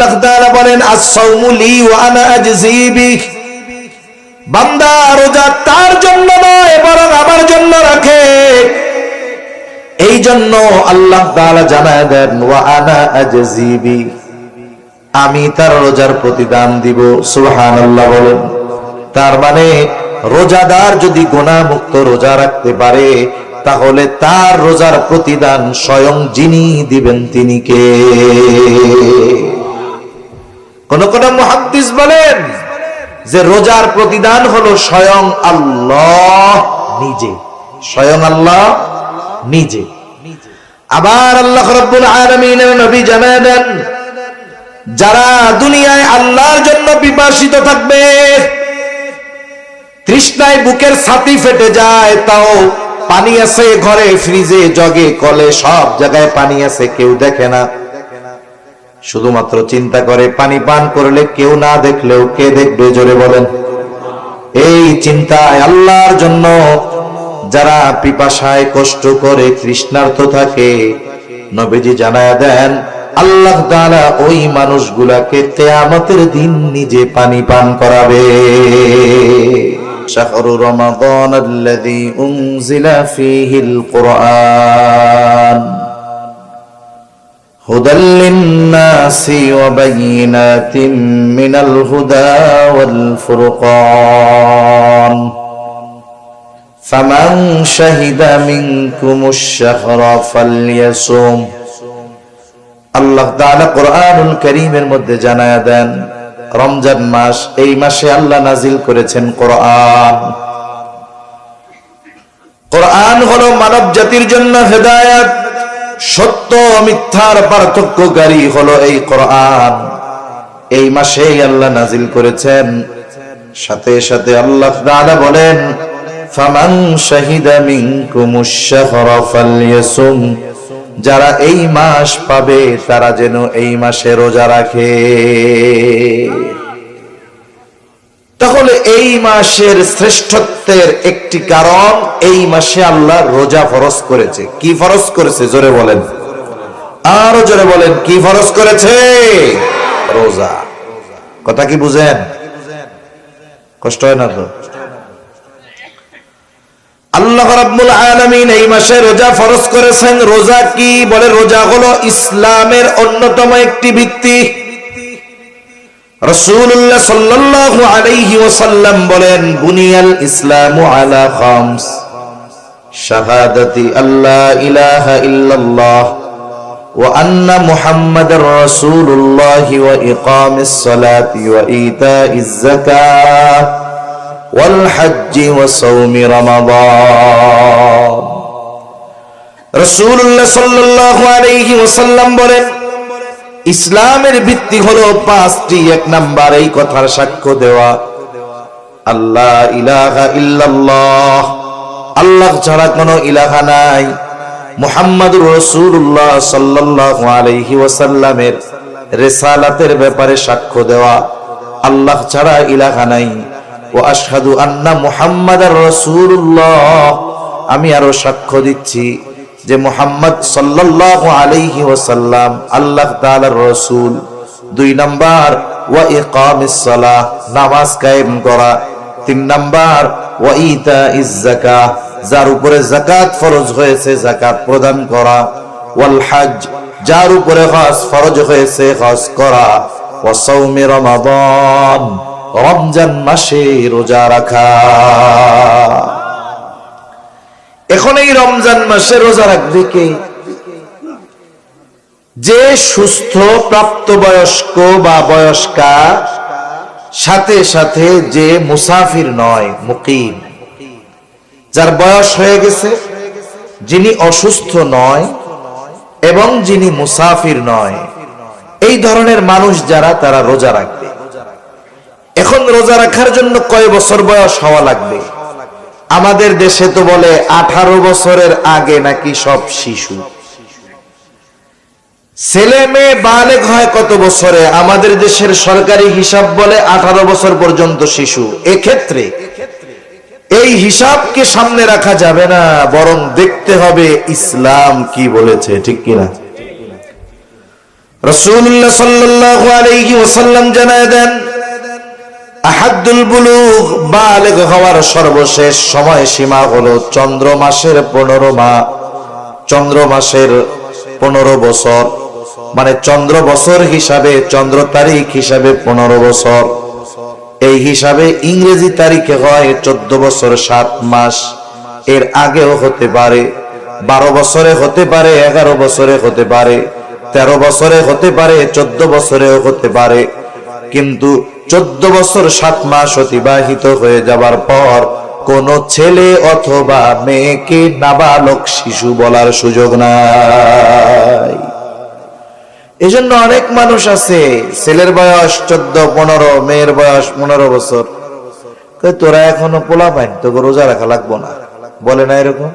আল্লাহ তাআলা বলেন আস-সাওমু লি ওয়া আনা আজজি বিহ, বান্দা রোজা তার জন্য নয় বরং আমার জন্য রাখে। এই জন্য আল্লাহ তাআলা জানায় দেন ওয়া আনা আজজি বিহ, আমি তার রোজার প্রতিদান দিব। সুবহানাল্লাহ বলেন। তার মানে রোজাদার যদি গুনাহ মুক্ত রোজা রাখতে পারে তাহলে তার রোজার প্রতিদান স্বয়ং যিনি দিবেন তিনি কে? কোন কোন মুহাদ্দিস বলেন যে রোজার প্রতিদান হলো স্বয়ং আল্লাহ নিজে, স্বয়ং আল্লাহ নিজে। আবার আল্লাহ রাব্বুল আলামিনের নবী জানায় দেন যারা দুনিয়ায় আল্লাহর জন্য পিপাসিত থাকবে, তৃষ্ণায় বুকের ছাতি ফেটে যায়, তাও পানি আছে ঘরে, ফ্রিজে, জগে, কলে, সব জায়গায় পানি আছে, কেউ দেখে না, শুধুমাত্র চিন্তা করে পানি পান করলে কেউ না দেখলেও কে দেখবে? জোরে বলেন। এই চিন্তায় আল্লাহর জন্য যারা পিপাসায় কষ্ট করে তৃষ্ণার্ত থাকে, নবীজি জানায়া দেন আল্লাহ তাআলা ওই মানুষগুলাকে কিয়ামতের দিন নিজে পানি পান করাবে। শাহরু রমাদানাল্লাযী উনজিলা ফীহিল কুরআন হুদাল লিন-নাসি ওয়া বায়িনাতিন মিনাল হুদা ওয়াল ফুরকান ফামান শাহিদা মিনকুমুশ শাহরা ফালইয়াসুম। আল্লাহ তাআলা কোরআনুল কারীমের মধ্যে জানায়া দেন রমজান মাস, এই মাসে আল্লাহ নাজিল করেছেন কোরআন। কোরআন হলো মানব জাতির জন্য হেদায়েত, সত্য মিথ্যার পার্থক্যকারী হলো এই কোরআন। এই মাসেই আল্লাহ নাজিল করেছেন। সাথে সাথে আল্লাহ তাআলা বলেন ফামান শাহিদা মিনকুমুশ শাহরা ফালইয়াসুম, যারা এই মাস পাবে তারা যেন এই মাসে রোজা রাখে। তাহলে এই মাসের শ্রেষ্ঠত্বের একটি কারণ, এই মাসে আল্লাহ রোজা ফরজ করেছে। কি ফরজ করেছে? জোরে বলেন, আরো জোরে বলেন, কি ফরজ করেছে? রোজা। কথা কি বুঝেন? কষ্ট হয় না তো? আল্লাহ রাব্বুল আলামিন এই মাসে রোজা ফরজ করেছেন। রোজা কি? বলে রোজা হলো ইসলামের অন্যতম একটি ভিত্তি। রাসূলুল্লাহ সাল্লাল্লাহু আলাইহি ওয়াসাল্লাম বলেন বুনিয়াল ইসলামু আলা খামস, শাহাদাতি আল্লা ইলাহা ইল্লাল্লাহ ওয়া আন্না মুহাম্মাদার রাসূলুল্লাহ ওয়া ইকামিস সালাতি ওয়া ইতাইজ যাকাত ওয়াল হজ্জি ওয়া সাওমি রমাদান। রাসূলুল্লাহ সাল্লাল্লাহু আলাইহি ওয়াসাল্লাম বলেন ইসলামের ভিত্তি হলো পাঁচটি। এক নাম্বার, এই কথার সাক্ষ্য দেওয়া আল্লাহ ইলাহা ইল্লাল্লাহ, আল্লাহ ছাড়া কোনো ইলাহা নাই। মুহাম্মাদুর রাসূলুল্লাহ সাল্লাল্লাহু আলাইহি ওয়াসাল্লামের রিসালাতের ব্যাপারে সাক্ষ্য দেওয়া আল্লাহ ছাড়া ইলাহা নাই। ওয়া আশহাদু আন্না মুহাম্মাদার রাসূলুল্লাহ, আমি আরো সাক্ষ্য দিচ্ছি যে মুহাম্মদ সাল্লাল্লাহু আলাইহি ওয়াসাল্লাম আল্লাহ তাআলার রাসূল। দুই নাম্বার ওয়া ইকামিস সালাহ, নামাজ কায়েম করা। তিন নাম্বার ওয়া ইতাইজ যাকাত, যার উপরে যাকাত ফরজ হয়েছে যাকাত প্রদান করা। ওয়াল হজ, যার উপরে হজ ফরজ হয়েছে হজ করা। ওয়া সাওমি রমাদান, রমজান মাসে রোজা রাখা। এখন এই রমজান মাসে রোজা রাখবে কে? যে সুস্থ প্রাপ্তবয়স্ক বা বয়স্কা, সাথে সাথে যে মুসাফির নয়, মুকিম, যার বয়স হয়ে গেছে, যিনি অসুস্থ নয় এবং যিনি মুসাফির নয়, এই ধরনের মানুষ যারা, তারা রোজা রাখবে। এখন রোজা রাখার জন্য কয় বছর বয়স হওয়া লাগবে? আমাদের দেশে তো বলে 18 বছরের আগে নাকি সব শিশু। ছেলে মেয়ে বালেগ হয় কত বছরে? আমাদের দেশের সরকারি হিসাব বলে 18 বছর পর্যন্ত শিশু। এক্ষেত্রে এই হিসাবকে সামনে রাখা যাবে না, বরং দেখতে হবে ইসলাম কি বলেছে, ঠিক কিনা? রাসূলুল্লাহ সাল্লাল্লাহু আলাইহি ওয়াসাল্লাম জানায় দেন, আহাদুল বুলুগ, বালেগ হওয়ার সর্বশেষ সময় সীমা হলো চন্দ্র মাসের 15 মাস, চন্দ্র মাসের 15 বছর, মানে চন্দ্র বছর হিসাবে, চন্দ্র তারিখ হিসাবে 15 বছর। এই হিসাবে ইংরেজি তারিখে হয় 14 বছর 7 মাস। এর আগেও হতে পারে, 12 বছরে হতে পারে, 11 বছরে হতে পারে, 13 বছরে হতে পারে, 14 বছরেও হতে পারে। কিন্তু 14 বছর 7 মাস অতিবাহিত হয়ে যাবার পর কোন ছেলে অথবা মেয়েকে নাবালক শিশু বলার সুযোগ নাই। এজন্য অনেক মানুষ আছে, ছেলের বয়স 14-15, মেয়ের বয়স 15 বছর, তোরা এখনো পোলা পাইন, তোকে রোজা রাখা লাগবো না, বলে না এরকম?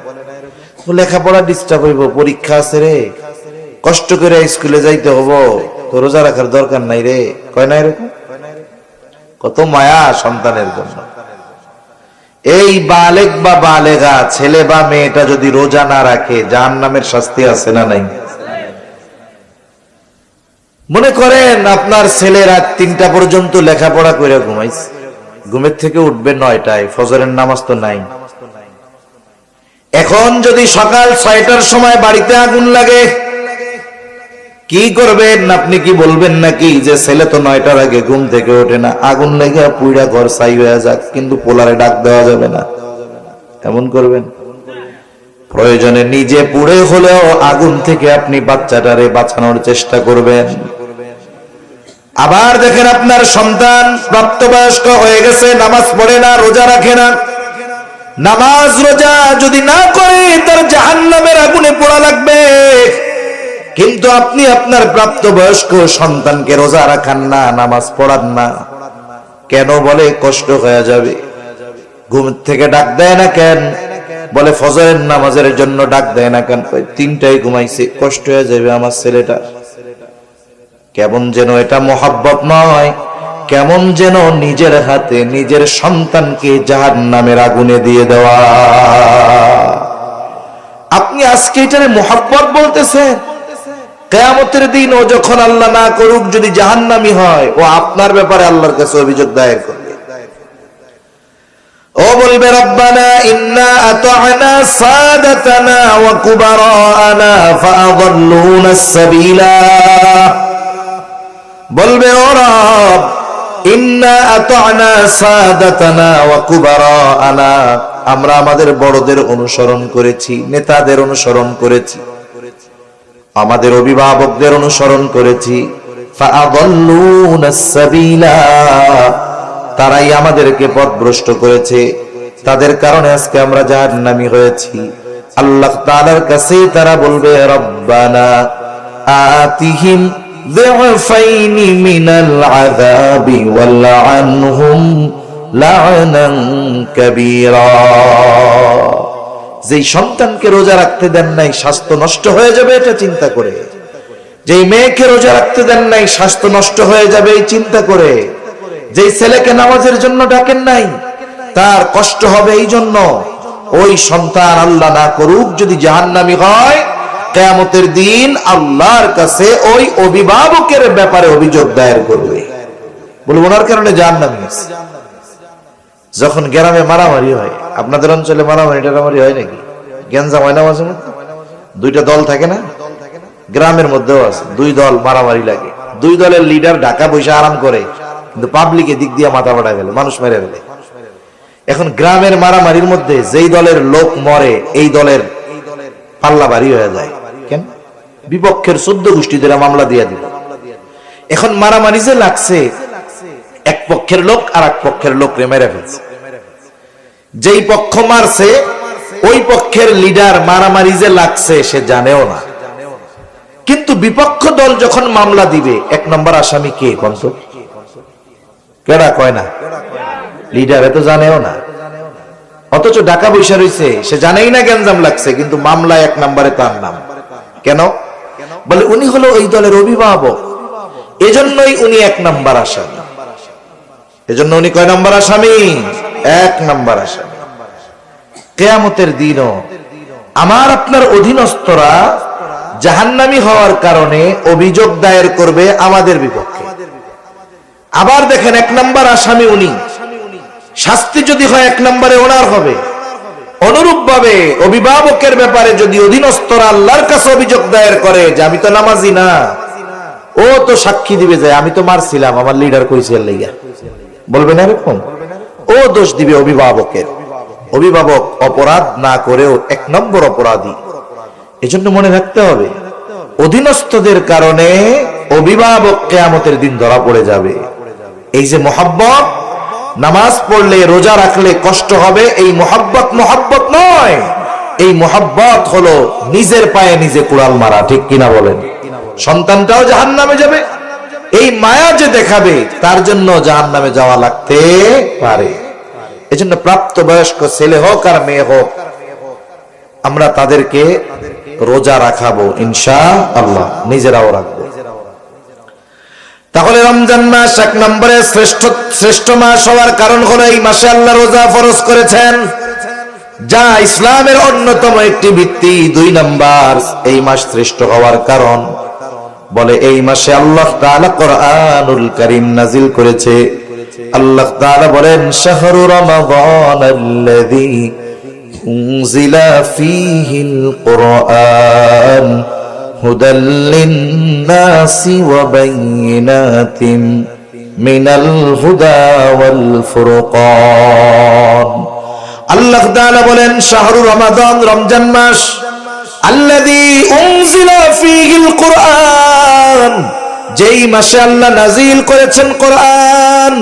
লেখাপড়া ডিস্টার্ব হইব, পরীক্ষা আছে রে, কষ্ট করে স্কুলে যাইতে হবো, তো রোজা রাখার দরকার নাই রে, কয় না এরকম? কত মায়া সন্তানের জন্য। এই বালেগ বা বালেগা ছেলে বা মেয়েটা যদি রোজা না রাখে জাহান্নামের শাস্তি আছে না নাই? মনে করেন আপনার ছেলে রাত 3টা পর্যন্ত লেখাপড়া করে ঘুমাইছে, ঘুমের থেকে উঠবে 9টায়, ফজরের নামাজ তো নাই। এখন যদি সকাল 6টার সময় বাড়িতে আগুন লাগে, কি করবেন? আপনি কি বলবেন নাকি যে ছেলে তো 9টার আগে ঘুম থেকে ওঠে না, আগুন লেগে পুইরা ঘর ছাই হয়ে যাক, কিন্তু পোলারে ডাক দেওয়া যাবে না, এমন করবেন? প্রয়োজনে নিজে পুড়ে হলেও আগুন থেকে আপনি বাচ্চাটারে বাঁচানোর চেষ্টা করবেন। আবার দেখেন আপনার সন্তান প্রাপ্তবয়স্ক হয়ে গেছে, নামাজ পড়ে না, রোজা রাখে না, নামাজ রোজা যদি না করে তার জাহান্নামের আগুনে পোড়া লাগবে। কিন্তু আপনি আপনার প্রাপ্তবয়স্ক সন্তানকে রোজা রাখান না, নামাজ পড়ান না, কেন? বলে কষ্ট হয়ে যাবে। ঘুম থেকে ডাক দেয় না কেন? বলে ফজরের নামাজের জন্য ডাক দেয় না কেন? 3টায় ঘুমাইছে, কষ্ট হয়ে যাবে আমার ছেলেটা। কেমন যেন এটা মোহাব্বত নয়, কেমন যেন নিজের হাতে নিজের সন্তানকে জাহান্নামের আগুনে দিয়ে দেওয়া। আপনি আজকে এটারে মোহাব্বত বলতেছেন, কিয়ামতের দিন ও যখন আল্লাহ না করুক যদি জাহান্নামী হয়, ও আপনার ব্যাপারে আল্লাহর কাছে অভিযোগ দায়ের করবে। ও বলবে, রব্বানা ইন্না আতা'না সাদাতানা ওয়া কুবারানা ফাআযাল্লুনা আস-সাবিলা। বলবে, ও রব, ইন্না আতা'না সাদাতানা ওয়া কুবারানা, আমরা আমাদের বড়দের অনুসরণ করেছি, নেতাদের অনুসরণ করেছি, আমাদের অভিভাবকদের অনুসরণ করেছি, ফাআযাল্লুনা আস-সাবিলা, তারাই আমাদেরকে পথভ্রষ্ট করেছে, তাদের কারণে আজকে আমরা জাহান্নামী হয়েছি। আল্লাহ তাআলার কাছে তারা বলবে, রব্বানা আতিহিম যিফাইনি মিনাল আযাবি ওয়ালআনহুম লা'নান কাবীরা। যেই সন্তানকে রোজা রাখতে দেন নাই স্বাস্থ্য নষ্ট হয়ে যাবে এটা চিন্তা করে, যেই মেয়েকে রোজা রাখতে দেন নাই স্বাস্থ্য নষ্ট হয়ে যাবে এই চিন্তা করে, যেই ছেলেকে নামাজের জন্য ডাকেন নাই তার কষ্ট হবে এই জন্য, ওই সন্তান আল্লাহ না করুক যদি জাহান্নামী হয়, কিয়ামতের দিন আল্লাহর কাছে ওই অভিভাবকের ব্যাপারে অভিযোগ দায়ের করবে, বলবো ওনার কারণে জাহান্নামী হয়েছে। যখন গ্রামে মারামারি হয়, আপনাদের অঞ্চলে মারামারি টারামারি হয় নাকি? গ্যাঞ্জাম হয় না মাঝে মধ্যে? 2টা দল থাকে না? গ্রামের মধ্যেও আছে, 2 দল মারামারি লাগে, 2 দলের লিডার ঢাকা বসে আরাম করে, কিন্তু পাবলিকে দিক দিয়ে মাথা ফাটা ফেলে, মানুষ মেরে ফেলে। এখন গ্রামের মারামারির মধ্যে যেই দলের লোক মরে এই দলের পাল্লা ভারী হয়ে যায়। কেন? বিপক্ষের 14 গোষ্ঠীদের মামলা দিয়ে দিল। এখন মারামারি যে লাগছে, এক পক্ষের লোক আর এক পক্ষের লোকরে মেরে ফেলছে। যেই পক্ষ মারছে ওই পক্ষের লিডার মারামারি যে লাগছে সে জানেও না, কিন্তু বিপক্ষ দল যখন মামলা দিবে 1 নম্বর আসামি কে? কন্ত কেডা? কয় না, লিডার এত জানেও না, অথচ ঢাকা বৈশা রয়েছে, সে জানেই না গ্যাঞ্জাম লাগছে, কিন্তু মামলা 1 নম্বরে তার নাম। কেন? বলে উনি হলো ওই দলের অভিভাবক, এজন্যই উনি 1 নম্বর আসামি। এজন্য উনি কয় নম্বর আসামি? 1 নম্বর আসামি। কিয়ামতের দিনও আমার আপনার অধীনস্থরা জাহান্নামী হওয়ার কারণে অভিযোগ দায়ের করবে আমাদের বিপক্ষে। আবার দেখেন, 1 নম্বর আসামি উনি, শাস্তি যদি হয় 1 নম্বরে ওনার হবে। অনুরূপ ভাবে অভিভাবকের ব্যাপারে যদি অধীনস্থরা আল্লাহর কাছে অভিযোগ দায়ের করে যে আমি তো নামাজি না, ও তো সাক্ষী দিবে যে আমি তো মারছিলাম, আমার লিডার কইছে লাইগা, বলবে না এরকম? ও দোষ দিবে অভিভাবকের। অভিভাবক অপরাধ না করেও 1 নম্বর অপরাধী। এজন্য মনে রাখতে হবে, অধীনস্থদের কারণে অভিভাবক কিয়ামতের দিন ধরা পড়ে যাবে। এই যে মহব্বত, নামাজ পড়লে রোজা রাখলে কষ্ট হবে, এই মহব্বত মহব্বত নয়। এই মহব্বত হলো নিজের পায়ে নিজে কুড়াল মারা, ঠিক কিনা বলেন? সন্তানটাও জাহান্নামে যাবে, এই মায়া যে দেখাবে তার জন্য জাহান্নামে যাওয়া লাগতে পারে। এজন্য প্রাপ্তবয়স্ক ছেলে হোক আর মেয়ে হোক, আমরা তাদেরকে রোজা রাখাবো ইনশাআল্লাহ, নিজেরাও রাখবো। তাহলে রমজান মাস 1 নম্বরে শ্রেষ্ঠ মাস হওয়ার কারণ হলো এই মাসে আল্লাহ রোজা ফরজ করেছেন, যা ইসলামের অন্যতম একটি ভিত্তি। 2 নম্বর, এই মাস শ্রেষ্ঠ হওয়ার কারণ বলে এই মাসে আল্লাহ তাআলা কোরআনুল কারীম নাজিল করেছে। আল্লাহ তাআলা বলেন, শাহরু রমাদানাল্লাযী উনজিলা ফীহিল কুরআন হুদাল লিন-নাসি ওয়া বাইয়িনাতিম মিনাল হুদা ওয়াল ফুরকান। আল্লাহ তাআলা বলেন, শাহরু রমাদান, রমজান মাস, আল্লাযী উনজিলা ফীহিল কুরআন, যেই মাসে আল্লাহ নাজিল করেছেন কোরআন।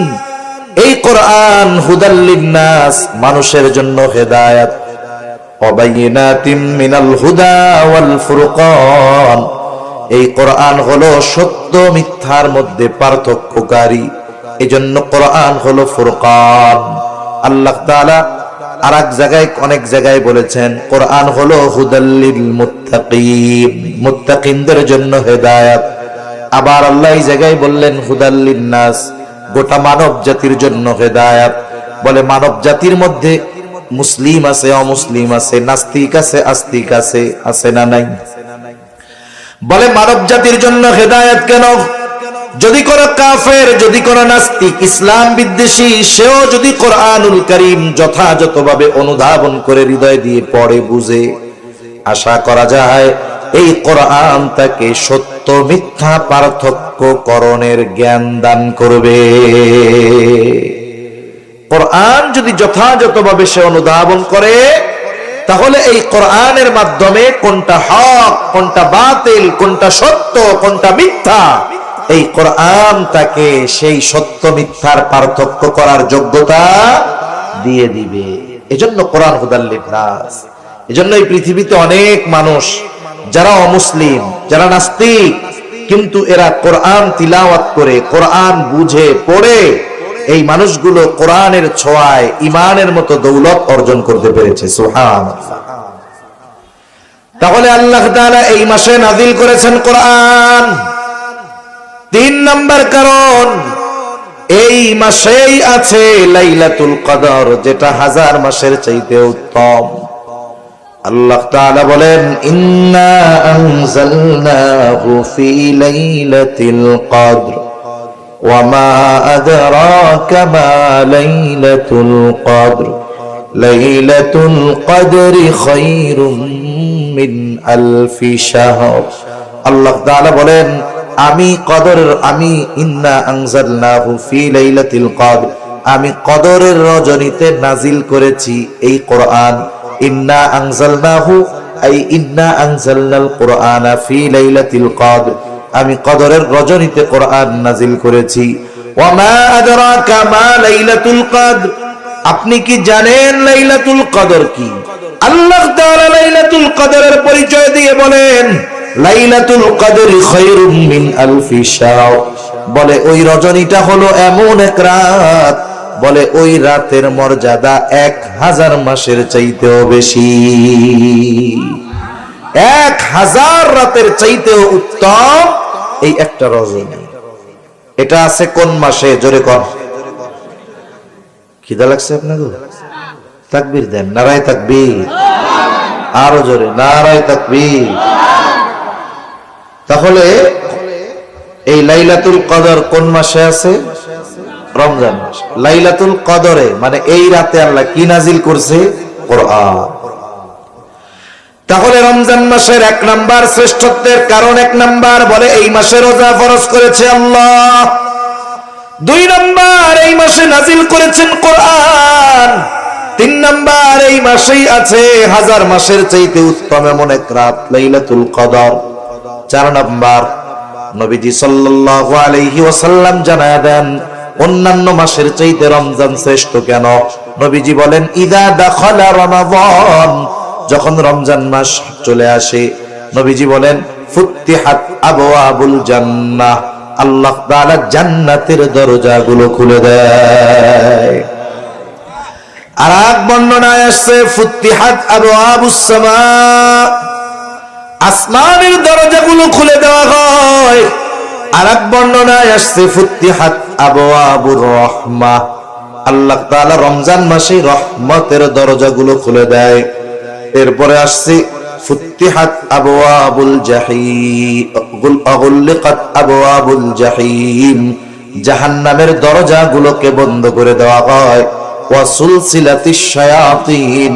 এই কোরআন হুদাল লিন-নাস, মানুষের জন্য হেদায়েত, ওয়া বাইয়িনাতিম মিনাল হুদা ওয়াল ফুরকান, এই কোরআন হলো সত্য মিথ্যার মধ্যে পার্থক্যকারী, এজন্য কোরআন হলো ফুরকান। আল্লাহ তাআলা আরেক জায়গায়, অনেক জায়গায় বলেছেন কোরআন হলো হুদাল লিল মুত্তাকিন, মুত্তাকিনদের জন্য হেদায়েত। আবার আল্লাহ এই জায়গায় বললেন হুদাল লিন-নাস, গোটা মানব জাতির জন্য হেদায়েত। বলে মানব জাতির মধ্যে মুসলিম আছে, অমুসলিম আছে, নাস্তিক আছে, আস্তিক আছে, আছে না নাই? বলে মানব জাতির জন্য হেদায়েত কেন? যদি কোন কাফের, যদি কোন নাস্তিক, ইসলাম বিদ্বেষী, সেও যদি কোরআনুল কারীম যথাযথভাবে অনুধাবন করে হৃদয় দিয়ে পড়ে বুঝে, আশা করা যায় এই কোরআন তাকে সত্য মিথ্যা পার্থক্য করণের জ্ঞান দান করবে। কোরআন যদি যথাযথভাবে সে অনুধাবন করে, তাহলে এই কোরআনের মাধ্যমে কোনটা হক, কোনটা বাতিল, কোনটা সত্য, কোনটা মিথ্যা, এই কোরআন তাকে সেই সত্য মিথ্যার পার্থক্য করার যোগ্যতা দিয়ে দিবে। এজন্য কোরআন হুদাল লিন-নাস। এজন্য এই পৃথিবীতে অনেক মানুষ যারা অমুসলিম, যারা নাস্তিক, কিন্তু এরা কোরআন তিলাওয়াত করে, কোরআন বুঝে পড়ে, এই মানুষগুলো কোরআনের ছোঁয়ায় ঈমানের মতো দৌলত অর্জন করতে পেরেছে। সুবহানাল্লাহ। তাহলে আল্লাহ তাআলা এই মাসে নাযিল করেছেন কোরআন। 3 নম্বর কারণ, এই মাসেই আছে লাইলাতুল কদর, যেটা 1000 মাসের চাইতে উত্তম। আল্লাহ তাআলা বলেন, ইন্না আনজালনাহু ফি লাইলাতিল কদর ওয়া মা আদরাকা মা লাইলাতুল কদর লাইলাতুল কদরি খায়রুম মিন আলফি শাহর। আল্লাহ তাআলা বলেন, আমি ইন্না আনজালনাহু ফি লাইলাতিল কদর, আমি কদরের রজনীতে নাজিল করেছি এই কোরআন। ইন্না আনজালনাহু আই ইন্না আনজালনাল কুরআনা ফি লাইলাতিল কদর, আমি কদরের রজনীতে কোরআন নাজিল করেছি। ওয়া মা আদরাকা মা লাইলাতুল কদর, আপনি কি জানেন লাইলাতুল কদর কি? আল্লাহ তাআলা লাইলাতুল কদরের পরিচয় দিয়ে বলেন, লাইলাতুল কদরি খায়রুম মিন আলফি শাহর, বলে ওই রজনীটা হলো এমন এক রাত, বলে ওই রাতের মর্যাদা 1000 মাসের চাইতেও বেশি, 1000 রাতের চাইতেও উত্তম এই একটা রজনী। এটা আছে কোন মাসে? জোরে কোন। খিদা লাগছে আপনাদের? তাকবীর দেন, নারায়ে তাকবীর। আরো জোরে, নারায়ে তাকবীর। তাহলে এই লাইলাতুল কদর কোন মাসে আছে? রমজান মাস। লাইলাতুল কদরে মানে এই রাতে আল্লাহ কি নাজিল করছে? কোরআন। তাহলে রমজান মাসের 1 নাম্বার শ্রেষ্ঠত্বের কারণ 1 নাম্বার বলে এই মাসে রোজা ফরজ করেছে আল্লাহ। 2 নাম্বার এই মাসে নাজিল করেছেন কোরআন। 3 নাম্বার এই মাসেই আছে হাজার মাসের চাইতে উত্তম এমন এক রাত লাইলাতুল কদর। 4 নাম্বার নবীজি সাল্লাল্লাহু আলাইহি ওয়াসাল্লাম জানায়া দেন অন্যান্য মাসের চাইতে রমজান শ্রেষ্ঠ কেন? নবীজি বলেন ইদা দাখালা রমাদান, যখন রমজান মাস চলে আসে নবীজি বলেন ফুতিহাত আবওয়াবুল জান্নাহ, আল্লাহ তাআলা জান্নাতের দরজাগুলো খুলে দেয়। আর এক বর্ণনায় আসছে ফুতিহাত আবওয়াবুস সামা, আসমানের দরজাগুলো খুলে দেওয়া হয়। আর এক বর্ণনায় আসছে ফুতিহাত আবওয়াবুর রাহমাহ, আল্লাহ তাআলা রমজান মাসে রহমতের দরজাগুলো খুলে দেয়। এরপরে আসছে ফুতিহাত আবওয়াবুল জাহিম, গুললিকাত আবওয়াবুল জাহিম, জাহান্নামের দরজাগুলোকে বন্ধ করে দেওয়া হয়। ওয়া সুলসিলাতিশ শায়াতিন,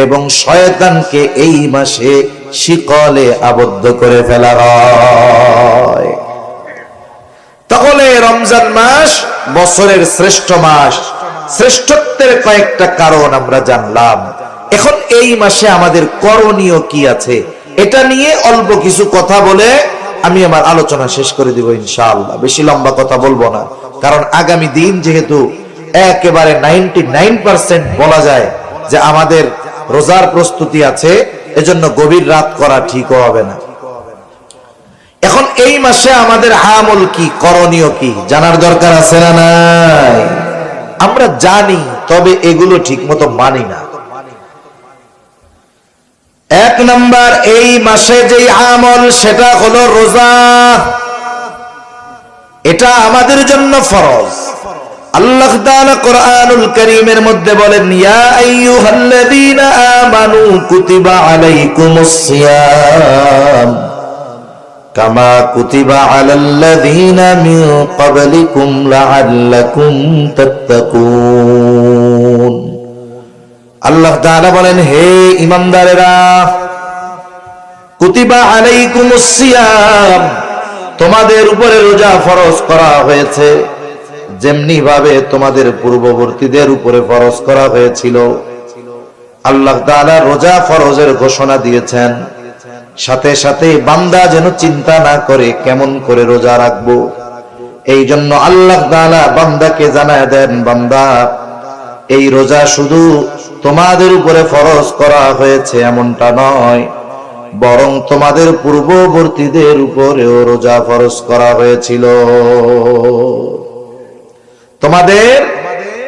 এবং শয়তানকে এই মাসে শিকলে আবদ্ধ করে ফেলা হয়। তাহলে রমজান মাস বছরের শ্রেষ্ঠ মাস। শ্রেষ্ঠত্বের কয়েকটা কারণ আমরা জানলাম। এখন এই মাসে আমাদের করণীয় কি আছে এটা নিয়ে অল্প কিছু কথা বলে আমি আমার আলোচনা শেষ করে দিব ইনশাআল্লাহ। বেশি লম্বা কথা বলবো না, কারণ আগামী দিন যেহেতু একেবারে 99% বলা যায় যে আমাদের রোজার প্রস্তুতি আছে, এজন্য গভীর রাত করা ঠিক হবে না। এখন এই মাসে আমাদের আমল কি, করণীয় কি জানার দরকার আছে না নাই? আমরা জানি, তবে এগুলো ঠিক মতো মানি না। 1 নাম্বার এই মাসে যে আমল সেটা হলো রোজা। এটা আমাদের জন্য ফরজ। আল্লাহ তাআলা কোরআনুল কারীমের মধ্যে বলেন ইয়া আইয়ুহাল্লাযীনা আমানু কুতিবা আলাইকুমুস সিয়াম কামা কুতিবা আলাল্লাযীনা মিন ক্বাবলিকুম লাআল্লাকুম তাত্তাকুন। আল্লাহ তাআলা বলেন হে ঈমানদারেরা, কুতিবা আলাইকুমুস সিয়াম, তোমাদের উপরে রোজা ফরজ করা হয়েছে যেমনি ভাবে তোমাদের পূর্ববর্তীদের উপরে ফরজ করা হয়েছিল। আল্লাহ তাআলা রোজা ফরজের ঘোষণা দিয়েছেন, সাথে সাথে বান্দা যেন চিন্তা না করে কেমন করে রোজা রাখবো। এই জন্য আল্লাহ তাআলা বান্দাকে জানায় দেন, বান্দা এই রোজা শুধু তোমাদের উপরে ফরজ করা হয়েছে এমনটা নয়, বরং তোমাদের পূর্ববর্তীদের উপরেও রোজা ফরজ করা হয়েছিল। তোমাদের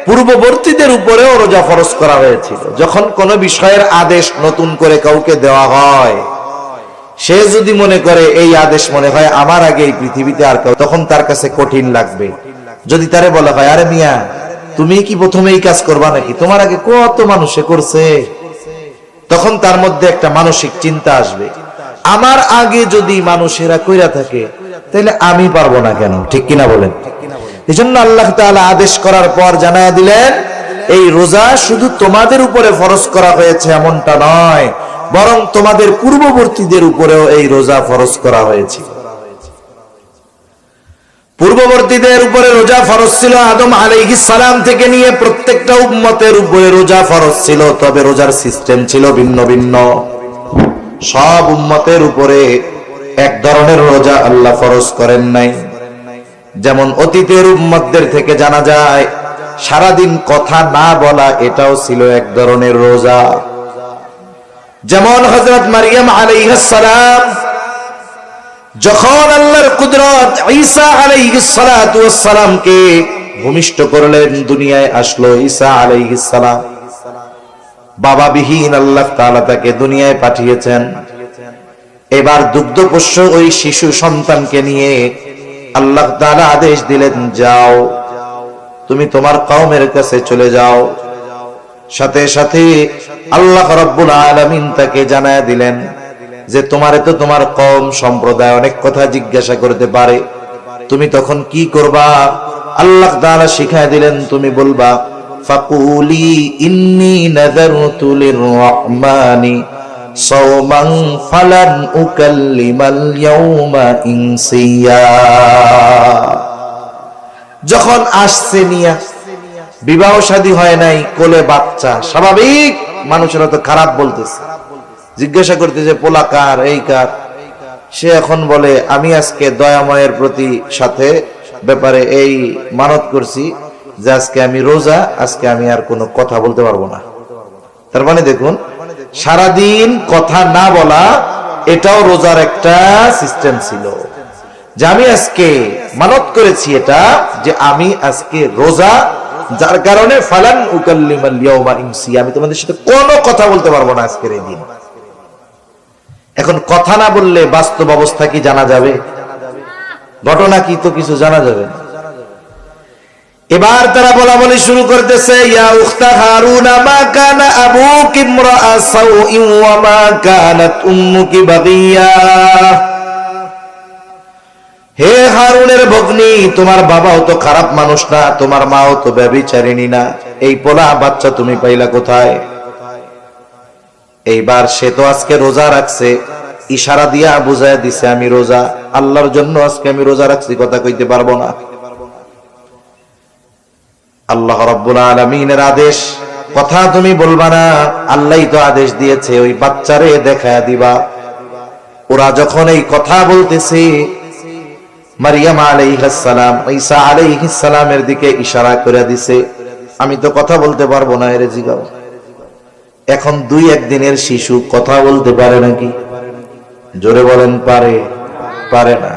পূর্ববর্তীদের উপরেও রোজা ফরজ করা হয়েছিল। যখন কোন বিষয়ের আদেশ নতুন করে কাউকে দেওয়া হয়, সে যদি মনে করে এই আদেশ মনে হয় আমার আগে এই পৃথিবীতে আর কেউ, তখন তার কাছে কঠিন লাগবে। যদি তারে বলা হয় আরে মিয়া তুমি কি প্রথমে এই কাজ করবা নাকি, তোমার আগে কত মানুষে করছে, তখন তার মধ্যে একটা মানসিক চিন্তা আসবে, আমার আগে যদি মানুষেরা কইরা থাকে তাহলে আমি পারবো না কেন? ঠিক কিনা বলেন? এজন্য আল্লাহ তাআলা আদেশ করার পর জানায়া দিলেন এই রোজা শুধু তোমাদের উপরে ফরজ করা হয়েছে এমনটা নয়, বরং তোমাদের পূর্ববর্তীদের উপরেও এই রোজা ফরজ করা হয়েছে। পূর্ববর্তীদের উপরে রোজা ফরজ ছিল আদম আলাইহিস সালাম থেকে নিয়ে প্রত্যেকটা উম্মতের উপরে রোজা ফরজ ছিল, তবে রোজার সিস্টেম ছিল ভিন্ন ভিন্ন। সব উম্মতের উপরে এক ধরনের রোজা আল্লাহ ফরজ করেন নাই। যেমন অতীতের উম্মতদের থেকে জানা যায় সারাদিন কথা না বলা এটাও ছিল এক ধরনের রোজা। যেমন হযরত মারিয়াম আলাইহিস সালাম যখন আল্লাহর কুদরত ঈসা আলাইহিস সালাতু ওয়াস সালামকে ভূমিষ্ঠ করলেন, দুনিয়ায় আসলো ঈসা আলাইহিস সালাম, বাবাবিহীন আল্লাহ তাআলা তাকে দুনিয়ায় পাঠিয়েছেন। এবার দুগ্ধপোষ্য ওই শিশু সন্তানকে নিয়ে আল্লাহ তাআলা আদেশ দিলেন যাও তুমি তোমার কওমের কাছে চলে যাও। সাথে সাথে আল্লাহ রাব্বুল আলামিন তাকে জানায় দিলেন যে তোমারে তো তোমার কওম সম্প্রদায় অনেক কথা জিজ্ঞাসা করতে পারে, তুমি তখন কি করবা? আল্লাহ তাআলা শিখায় দিলেন, তুমি বলবা ফাকুলি ইন্নী নাযারতু লির-রাহমানি সাওমান ফালান উকাল্লিমাল ইয়াওমা ইনসিয়া। যখন আসছে নিয়া, বিবাহ শাদী হয় নাই, কোলে বাচ্চা, স্বাভাবিক মানুষেরা তো খারাপ বলতেছে, জিজ্ঞাসা করতেছে পোলা কার, এই কার। সে এখন বলে আমি আজকে দয়াময়ের প্রতি সাথে ব্যাপারে এই মানত করছি যে আজকে আমি রোজা, আজকে আমি আর কোনো কথা বলতে পারবো না। তার মানে দেখুন, সারাদিন কথা না বলা এটাও রোজার একটা সিস্টেম ছিল, যে আমি আজকে মানত করেছি এটা, যে আমি আজকে রোজা, যার কারণে ফালান উকাল্লিমাল ইয়াওমা ইনসিয়া, আমি তোমাদের সাথে কোনো কথা বলতে পারবো না আজকের এই দিন। এখন কথা না বললে বাস্তব অবস্থা কি জানা যাবে? ঘটনা কি তো কিছু জানা যাবে না। এবার তারা বলা বলি শুরু করতেছে, ইয়া উখতা হারুনা মা কানা আবুকি ইমরাআ সাউইন ওয়া মা কানাত উম্মুকি বাগিয়া। হে হারুনের ভগ্নী, তোমার বাবাও তো খারাপ মানুষ না, তোমার মাও তো ব্যভিচারিণী না, এই পোলা বাচ্চা তুমি পাইলা কোথায়? এইবার সে তো আজকে রোজা রাখছে, ইশারা দিয়া বুঝায় দিছে আমি রোজা, আল্লাহর জন্য আজকে আমি রোজা রাখছি, কথা কইতে পারবো না। আল্লাহ রাব্বুল আলামিনের আদেশ, কথা তুমি বলবা না, আল্লাহই তো আদেশ দিয়েছে ওই বাচ্চারে দেখায়া দিবা। ওরা যখন এই কথা বলতেছে, মারিয়াম আলাইহিস সালাম ঈসা আলাইহিস সালামের দিকে ইশারা করে দিছে, আমি তো কথা বলতে পারবো না, এর জিগাও। এখন 2-1 দিনের শিশু কথা বলতে পারে নাকি? জোরে বলেন, পারে? পারে না।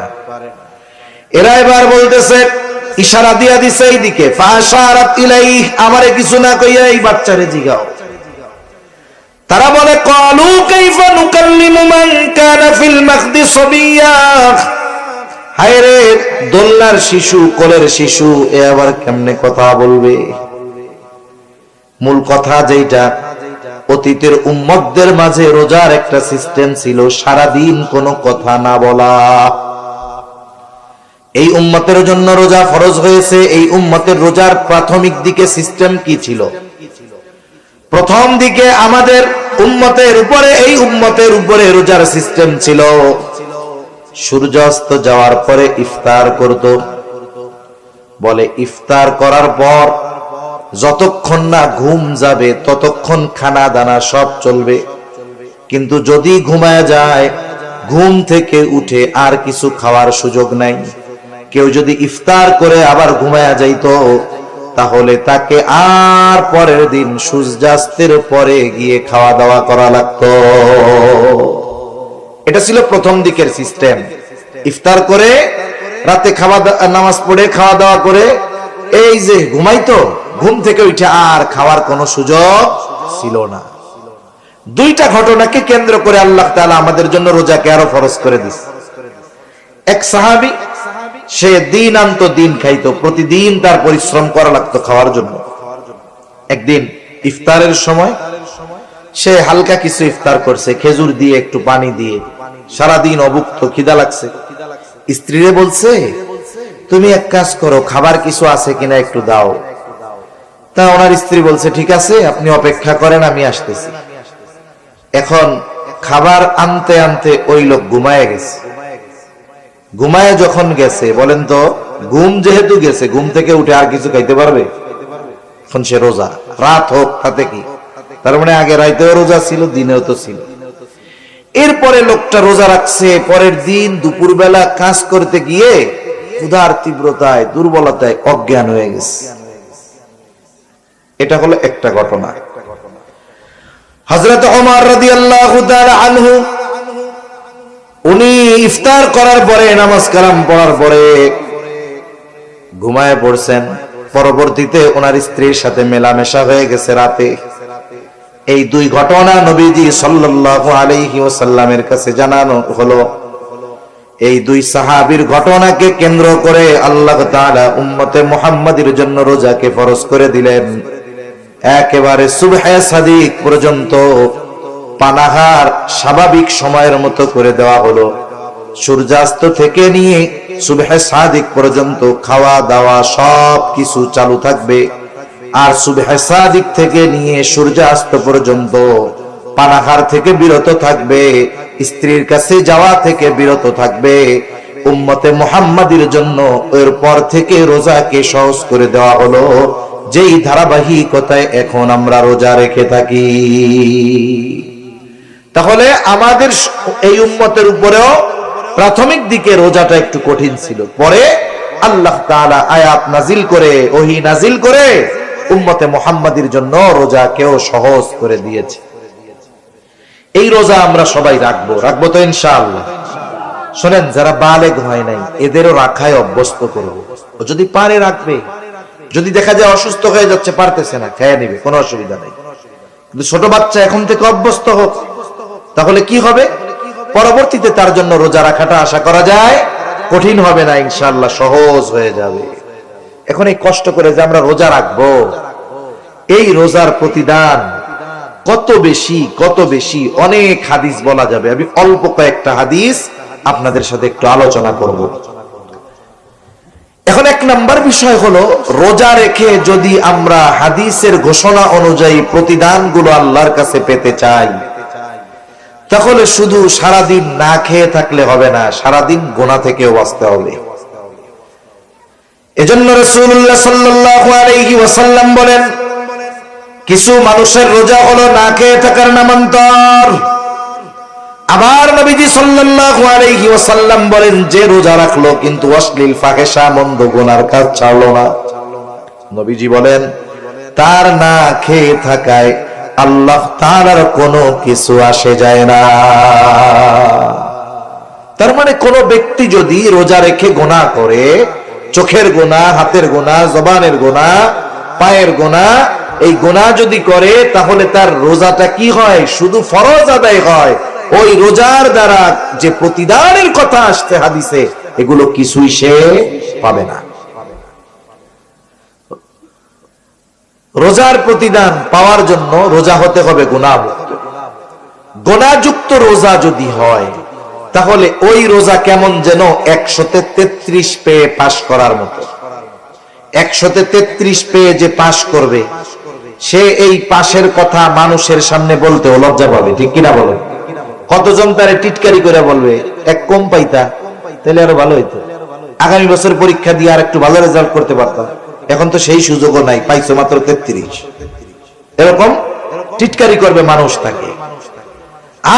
এরা এবার বলতেছে, ইশারা দিয়া দিছে এইদিকে, ফাশারাত ইলাইহি, আমারে কিছু না কইয়া এই বাচ্চারে জিগাও। তারা বলে, ক্বালু কাইফা নুকাল্লিমু মান কানা ফিল মাখদি সাবিয়্যা। হায় রে, দোলনার শিশু, কোলের শিশু, এ আবার কেমনে কথা বলবে? মূল কথা যেটা, অতীতের উম্মতদের মাঝে রোজার একটা সিস্টেম ছিল, সারাদিন কোনো কথা না বলা। এই উম্মতের জন্য রোজা ফরজ হয়েছে। এই উম্মতের রোজার প্রাথমিক দিকে সিস্টেম কি ছিল? প্রথম দিকে আমাদের উম্মতের উপরে, এই উম্মতের উপরে রোজার সিস্টেম ছিল, সূর্যাস্ত যাওয়ার পরে ইফতার করত। বলে ইফতার করার পর যতক্ষণ না ঘুম যাবে ততক্ষণ খানা দানা সব চলবে, কিন্তু যদি ঘুমায় যায়, ঘুম থেকে উঠে আর কিছু খাওয়ার সুযোগ নাই। কেউ যদি ইফতার করে আবার ঘুমায়া যাইতো, তাহলে তাকে আর পরের দিন সূর্যাস্তের পরে গিয়ে খাওয়া দাওয়া করা লাগতো। এটা ছিল প্রথম দিকের সিস্টেম। ইফতার করে রাতে নামাজ পড়ে খাওয়া দাওয়া করে এই যে ঘুমাইতো, ঘুম থেকে উঠে আর খাওয়ার কোনো সুযোগ ছিল না। 2টা ঘটনাকে কেন্দ্র করে আল্লাহ তাআলা আমাদের জন্য রোজাকে আরো ফরজ করে দিয়েছে। এক সাহাবী, সে দিন আনতো দিন খাইতো, প্রতিদিন তার পরিশ্রম করা লাগতো খাওয়ার জন্য। একদিন ইফতারের সময় সে হালকা কিছু ইফতার করছে, খেজুর দিয়ে একটু পানি দিয়ে, সারাদিন অভুক্ত, খিদা লাগছে। স্ত্রীরে বলছে, তুমি এক কাজ করো, খাবার কিছু আছে কিনা একটু দাও। তা ওনার স্ত্রী বলছে, ঠিক আছে, আপনি অপেক্ষা করেন, আমি আসতেছি। এখন খাবার আনতে আনতে ওই লোক ঘুমায় গেছে। ঘুমায় যখন গেছে, বলেন তো, ঘুম যেহেতু গেছে, ঘুম থেকে উঠে আর কিছু খাইতে পারবে? এখন সে রোজা, রাত হোক তাতে কি, তার মানে আগে রাতেও রোজা ছিল, দিনেও তো ছিল। এরপরে লোকটা রোজা রাখছে, পরের দিন দুপুরবেলা কাজ করতে গিয়ে ক্ষুধার তীব্রতায়, দুর্বলতায় অজ্ঞান হয়ে গেছে। এটা হলো একটা ঘটনা। হযরত ওমর রাদিয়াল্লাহু তাআলা আনহু, উনি ইফতার করার পরে, নামাজ কালাম পড়ার পরে ঘুমায় পড়ছেন। পরবর্তীতে ওনার স্ত্রীর সাথে মেলামেশা হয়ে গেছে রাতে। এই 2 ঘটনা নবীজি সাল্লাল্লাহু আলাইহি ওয়াসাল্লামের কাছে জানানো হলো। এই 2 সাহাবীর ঘটনাকে কেন্দ্র করে আল্লাহ তাআলা উম্মতে মুহাম্মাদের জন্য রোজাকে ফরজ করে দিলেন। একেবারে সুবহে সাদিক পর্যন্ত পানাহার স্বাভাবিক সময়ের মতো করে দেওয়া হলো। সূর্যাস্ত থেকে নিয়ে সুবহে সাদিক পর্যন্ত খাওয়া দাওয়া সব কিছু চালু থাকবে। আর সুবহে সাদিক থেকে নিয়ে সূর্যাস্ত পর্যন্ত পানাহার থেকে বিরত থাকবে, স্ত্রীর কাছে যাওয়া থেকে বিরত থাকবে। উম্মতে মুহাম্মাদির জন্য এরপর থেকে রোজাকে সহজ করে দেওয়া হলো, যেই ধারাবাহিকতায় এখন আমরা রোজা রেখে থাকি। তাহলে আমাদের এই উম্মতের উপরেও প্রাথমিক দিকে রোজাটা একটু কঠিন ছিল, পরে আল্লাহ তাআলা আয়াত নাজিল করে, ওহী নাজিল করে উম্মতে মুহাম্মাদির জন্য রোজাকেও সহজ করে দিয়েছে। এই রোজা আমরা সবাই রাখবো তো ইনশাআল্লাহ। শোনেন, যারা বালেগ হয় নাই এদেরও রাখায় অভ্যস্ত করব। যদি পারে রাখবে, যদি দেখা যায় অসুস্থ হয়ে যাচ্ছে, পারতেছে না, খেয়ে নিবে, কোনো অসুবিধা নেই। কিন্তু ছোট বাচ্চা এখন থেকে অভ্যস্ত হোক, তাহলে কি হবে? পরবর্তীতে তার জন্য রোজা রাখাটা আশা করা যায় কঠিন হবে না, ইনশাআল্লাহ সহজ হয়ে যাবে। এখন এই কষ্ট করে যে আমরা রোজা রাখবো, এই রোজার প্রতিদান কত বেশি অনেক হাদিস বলা যাবে। আমি অল্প কয়েকটা হাদিস আপনাদের সাথে একটু আলোচনা করব। এখন এক নাম্বার বিষয় হলো, রোজা রেখে যদি আমরা হাদিসের ঘোষণা অনুযায়ী প্রতিদানগুলো আল্লাহর কাছে পেতে চাই, তাহলে শুধু সারাদিন না খেয়ে থাকলে হবে না, সারাদিন গুনাহ থেকেও বাঁচতে হবে। এজন্য রাসূলুল্লাহ সাল্লাল্লাহু আলাইহি ওয়াসাল্লাম বলেন, কিছু মানুষের রোজা হলো না খেয়ে থাকার নামান্তর। আবার নবীজি সাল্লাল্লাহু আলাইহি ওয়াসাল্লাম বলেন, যে রোজা রাখলো কিন্তু অশ্লীল ফাহেশা মন্দ গুনার কাজ ছাড়লো না, নবীজি বলেন তার না খেয়ে থাকায় আল্লাহ তাআলার কোনো কিছু আসে যায় না। তার মানে কোন ব্যক্তি যদি রোজা রেখে গুনাহ করে, চোখের গুনাহ, হাতের গুনাহ, জবানের গুনাহ, পায়ের গুনাহ, এই গুনাহ যদি করে, তাহলে তার রোজাটা কি হয়? শুধু ফরজ আদায় হয়। ওই রোজার দ্বারা যে প্রতিদানের কথা আসছে হাদিসে, এগুলো কিছুই সে পাবে না। রোজার প্রতিদান পাওয়ার জন্য রোজা হতে হবে গুনাহমুক্ত। গুনাহযুক্ত রোজা যদি হয়, তাহলে ওই রোজা কেমন যেন 133 পেয়ে পাশ করার মতো। 133 পেয়ে যে পাশ করবে, সে এই পাশের কথা মানুষের সামনে বলতেও লজ্জা পাবে, ঠিক কিনা বলেন? কতজন তারে টিটকারি করে বলবে, এক কম পাইতা তাহলে আরো ভালো হইতো, আগামী বছর পরীক্ষা দিয়ে আর একটু ভালো রেজাল্ট করতে পারতাম, এখন তো সেই সুযোগও নাই, পাইছো মাত্র 33। এরকম টিটকারি করবে মানুষ তাকে।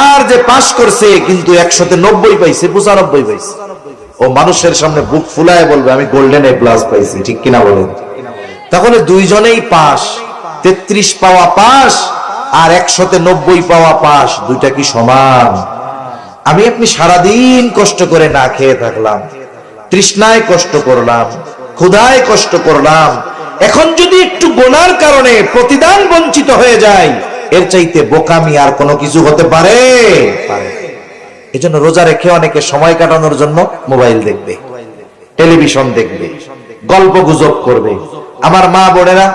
আর যে পাশ করছে কিন্তু 190 পাইছে, 95 পাইছে, ও মানুষের সামনে বুক ফুলায় বলবে আমি গোল্ডেন এ প্লাস পাইছি, ঠিক কিনা বলেন? তাহলে দুইজনেই পাস, 33 পাওয়া পাস আর 190 পাওয়া পাস, দুইটা কি সমান? আমি আপনি সারাদিন কষ্ট করে না খেয়ে থাকলাম, তৃষ্ণায় কষ্ট করলাম, ক্ষুধায় কষ্ট করলাম, এখন যদি একটু গুনার কারণে প্রতিদান বঞ্চিত হয়ে যায়, এর চাইতে বোকামি আর কোনো কিছু হতে পারে? এজন্য রোজা রেখে অনেকে সময় কাটানোর জন্য মোবাইল দেখবে, টেলিভিশন দেখবে, গল্প গুজব করবে। আমার মা বোনেরা,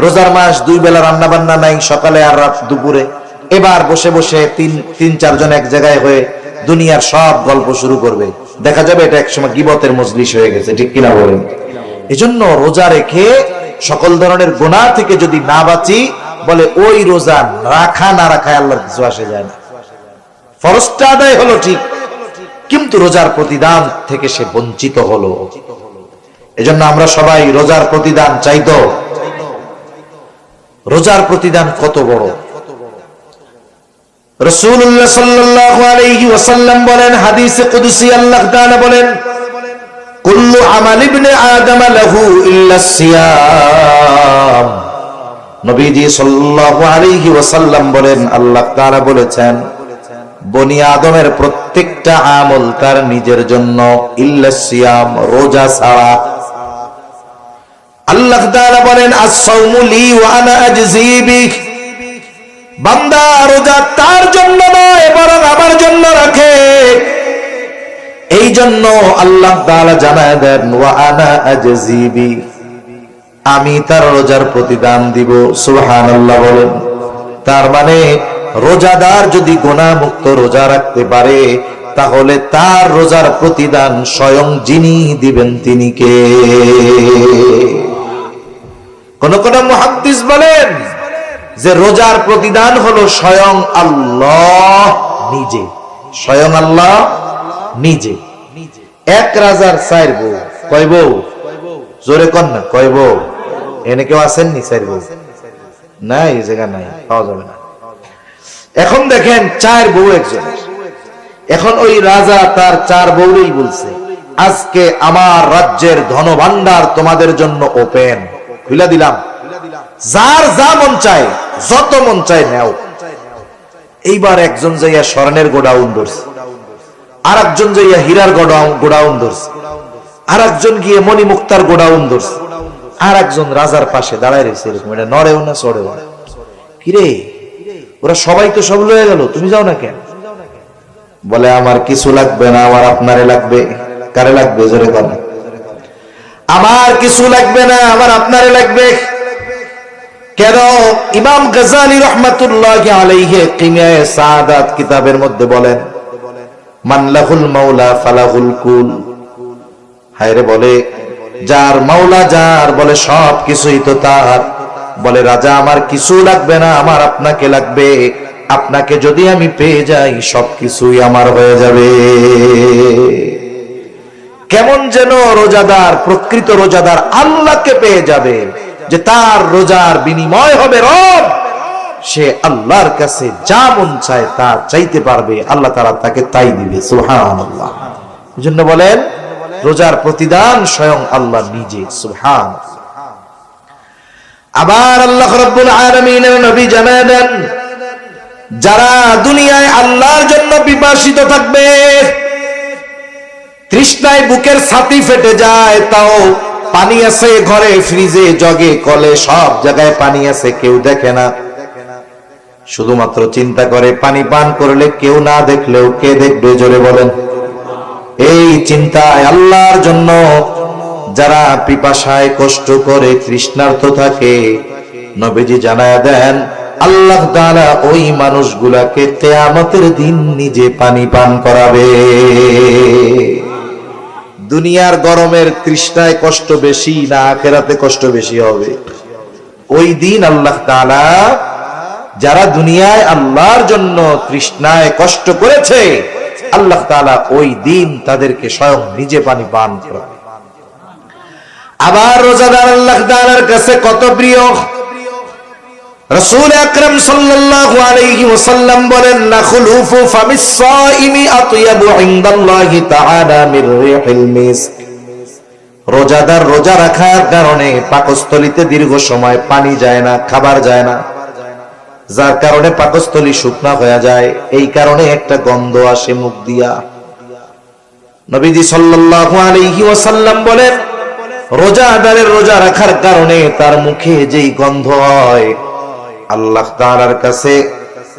রোজার মাস 2 বেলা রান্না বান্না নাই, সকালে আর রাত দুপুরে, এবার বসে বসে তিন চারজন এক জায়গায় হয়ে দুনিয়ার সব গল্প শুরু করবে। দেখা যাবে এটা একসময় গীবতের মজলিস হয়ে গেছে, ঠিক কিনা বলেন? এজন্য রোজা রেখে সকল ধরনের গুনাহ থেকে যদি না বাঁচি, বলে ওই রোজা রাখা না রাখায় আল্লাহর কিছু আসে যায় না। ফরজটা আদায় হলো ঠিক, কিন্তু রোজার প্রতিদান থেকে সে বঞ্চিত হলো। এজন্য আমরা সবাই রোজার প্রতিদান চাইতো। রোজার প্রতিদান কত বড়! রাসূলুল্লাহ সাল্লাল্লাহু আলাইহি ওয়াসাল্লাম বলেন, হাদিসে কুদসি আল্লাহ তাআলা বলেন, কুল্লু আমাল ইবনে আদম লাহু ইল্লা সিয়াম। নবীজি সাল্লাল্লাহু আলাইহি ওয়াসাল্লাম বলেন, আল্লাহ তাআলা বলেছেন, বনি আদমের প্রত্যেকটা আমল তার নিজের জন্য, ইল্লা সিয়াম, রোজা ছাড়া। আল্লাহ তাআলা বলেন, আস-সাওমু লি ওয়া আনা আজজি বিহি। বান্দা রোজা তার জন্য নয়, বরং আমার জন্য রাখে। এই জন্য আল্লাহ তাআলা জানায় দেন, ওয়া আনা আজজি বিহি, আমি তার রোজার প্রতিদান দিব। সুবহানাল্লাহ বলেন। তার মানে রোজাদার যদি গুনাহ মুক্ত রোজা রাখতে পারে তাহলে তার রোজার প্রতিদান স্বয়ং যিনি দিবেন তিনি কে? কোন কোন মুহাদ্দিস বলেন যে রোজার প্রতিদান হলো স্বয়ং আল্লাহ নিজে, স্বয়ং আল্লাহ নিজে। এক রাজার চার বউ, কয় বউ? জোরে কন না, কয় বউ? এনে কেউ আসেননি চার বউ? নাই, এই জায়গা নাই, পাওয়া যাবে না। এখন দেখেন চার বউ একজন। এখন ওই রাজা তার চার বউরেই বলছে, আজকে আমার রাজ্যের ধনভাণ্ডার তোমাদের জন্য ওপেন, খুলে দিলাম, যার যা মন চায়, যত মন চায় নেও। এইবার একজন যাইয়া স্বর্ণের গোডাউন ধরছে, আর একজন যাইয়া হীরার গোডাউন ধরছে, আর একজন গিয়ে মণিমুক্তার গোডাউন ধরছে, আর একজন রাজার পাশে দাঁড়ায় রয়েছে এরকম, এটা নড়েও না চড়েও না। কিরে, ওরা সবাই তো সব লয়ে গেল, তুমি যাও না কেন? বলে আমার কিছু লাগবে না, আমার আপনারে লাগবে। কারে লাগবে? জোরে কথা। আমার কিছু লাগবে না, আমার আপনারে লাগবে। কেন? ইমাম গাজ্জালী রাহমাতুল্লাহি আলাইহি কিমিয়ায়ে সাআদাত কিতাবের মধ্যে বলেন, মান লাহুল মাওলা ফালাহুল কুল। হায়রে, বলে যার মাওলা যার, বলে সব কিছুই তো তার। বলে রাজা আমার কিছু লাগবে না, আমার আপনাকে লাগবে। আপনাকে যদি আমি পেয়ে যাই সবকিছুই আমার হয়ে যাবে। কেমন যেন রোজাদার, প্রকৃত রোজাদার আল্লাহকে পেয়ে যাবে, যে তার রোজার বিনিময় হবে রব। সে আল্লাহর কাছে যা মন চায় তা চাইতে পারবে, আল্লাহ তাআলা তাকে তাই দিবে। সুবহানাল্লাহ। এজন্য বলেন রোজার প্রতিদান স্বয়ং আল্লাহ নিজে। সুবহানাল্লাহ। আবার আল্লাহ রাব্বুল আলামিনের নবী জানায় দেন, যারা দুনিয়ায় আল্লাহর জন্য পিপাসিত থাকবে, তৃষ্ণায় বুকের ছাতি ফেটে যায়, তাও পানি আছে ঘরে, ফ্রিজে, জগে, কলে, সব জায়গায় পানি আছে, কেউ দেখে না। শুধুমাত্র চিন্তা করে পানি পান করলে কেউ না দেখলেও কে দেখবে? জোরে বলেন। এই চিন্তায় আল্লাহর জন্য যারা পিপাসায় কষ্ট করে, তৃষ্ণার্ত থাকে, নবীজি জানায়া দেন আল্লাহ তাআলা ওই মানুষগুলাকে কিয়ামতের দিন নিজে পানি পান করাবে। দুনিয়ার গরমের তৃষ্ণায় কষ্ট বেশি না আখিরাতে কষ্ট বেশি হবে? ওই দিন আল্লাহ তাআলা যারা দুনিয়ায় আল্লাহর জন্য তৃষ্ণায় কষ্ট করেছে, আল্লাহ তাআলা ওই দিন তাদেরকে স্বয়ং নিজে পানি পান করাবে। আবার রোজাদার আল্লাহ তাআলার কাছে কত প্রিয়। রাসূল আকরাম সাল্লাল্লাহু আলাইহি ওয়াসাল্লাম বলেন, লা খুলুফু ফামিস সাইমি আতয়াবু ইনদাল্লাহি তাআলা মির রিহিল মিস্ক। রোজাদার রোজা রাখার কারণে পাকস্থলীতে দীর্ঘ সময় পানি যায় না, খাবার যায় না, যার কারণে পাকস্থলী শুকনা হয়ে যায়। এই কারণে একটা গন্ধ আসে মুখ দিয়া। নবীজি সাল্লাল্লাহু আলাইহি ওয়াসাল্লাম বলেন, রোজাদারের রোজা রাখার কারণে তার মুখে যেই গন্ধ হয়, আল্লাহ তাআলার কাছে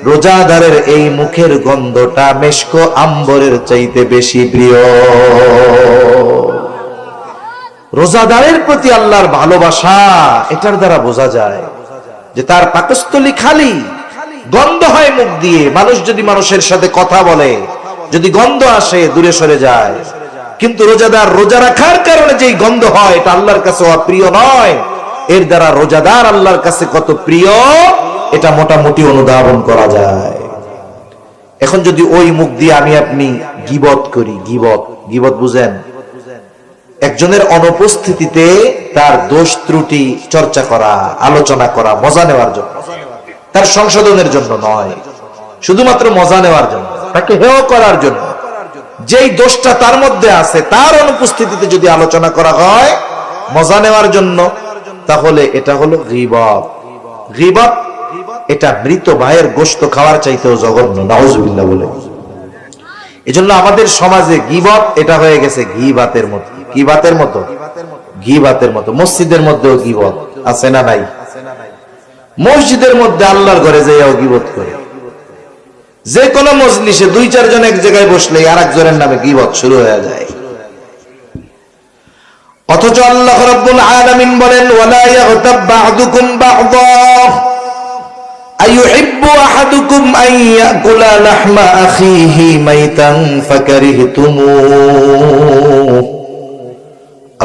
রোজাদারের এই মুখের গন্ধটা মেশক আম্বরের চাইতে বেশি প্রিয়। রোজাদারের প্রতি আল্লাহর ভালোবাসা এটার দ্বারা বোঝা যায় যে তার পাকস্থলী খালি, গন্ধ হয় মুখ দিয়ে। মানুষ যদি মানুষের সাথে কথা বলে, যদি গন্ধ আসে, দূরে সরে যায়। কিন্তু রোজাদার রোজা রাখার কারণে যেই গন্ধ হয়, এটা আল্লাহর কাছে অপ্রিয় নয়। এর দ্বারা রোজাদার আল্লাহর কাছে কত প্রিয়, এটা মোটামুটি অনুধাবন করা যায়। এখন যদি ওই মুখ দিয়ে আমি আপনি গীবত করি, গীবত বুঝেন? একজনের অনুপস্থিতিতে তার দোষ ত্রুটি চর্চা করা, আলোচনা করা, মজা নেওয়ার জন্য, তার সংশোধনের জন্য নয়, শুধুমাত্র মজা নেওয়ার জন্য, তাকে হেয় করার জন্য। যেই দোষটা তার মধ্যে আছে, তার অনুপস্থিতিতে যদি আলোচনা করা হয় মজা নেওয়ার জন্য, তাহলে এটা হলো গীবত। গীবত এটা মৃত ভাইয়ের গোশত খাওয়ার চাইতেও জঘন্য, নাউজুবিল্লাহ বলে। এজন্য আমাদের সমাজে গীবত এটা হয়ে গেছে গীবাতের মতো। কি বাতের মতো? গীবাতের মতো। মসজিদের মধ্যেও গীবত আছে না নাই? মসজিদের মধ্যে আল্লাহর ঘরে যাইয়াও গীবত করে। যে কোনো মজলিসে দুই চারজন এক জায়গায় বসলে আর একজনের নামে গীবত শুরু হয়ে যায়। অথচ আল্লাহ রাব্বুল আলামিন বলেন, ওয়ালা ইয়াগতাব বা'দুকুম বা'দা আইয়ুহিব্বু আহাদুকুম আন ইয়াকুলা লাহমা আখিহি মাইতান ফাকারিহতুমুহ।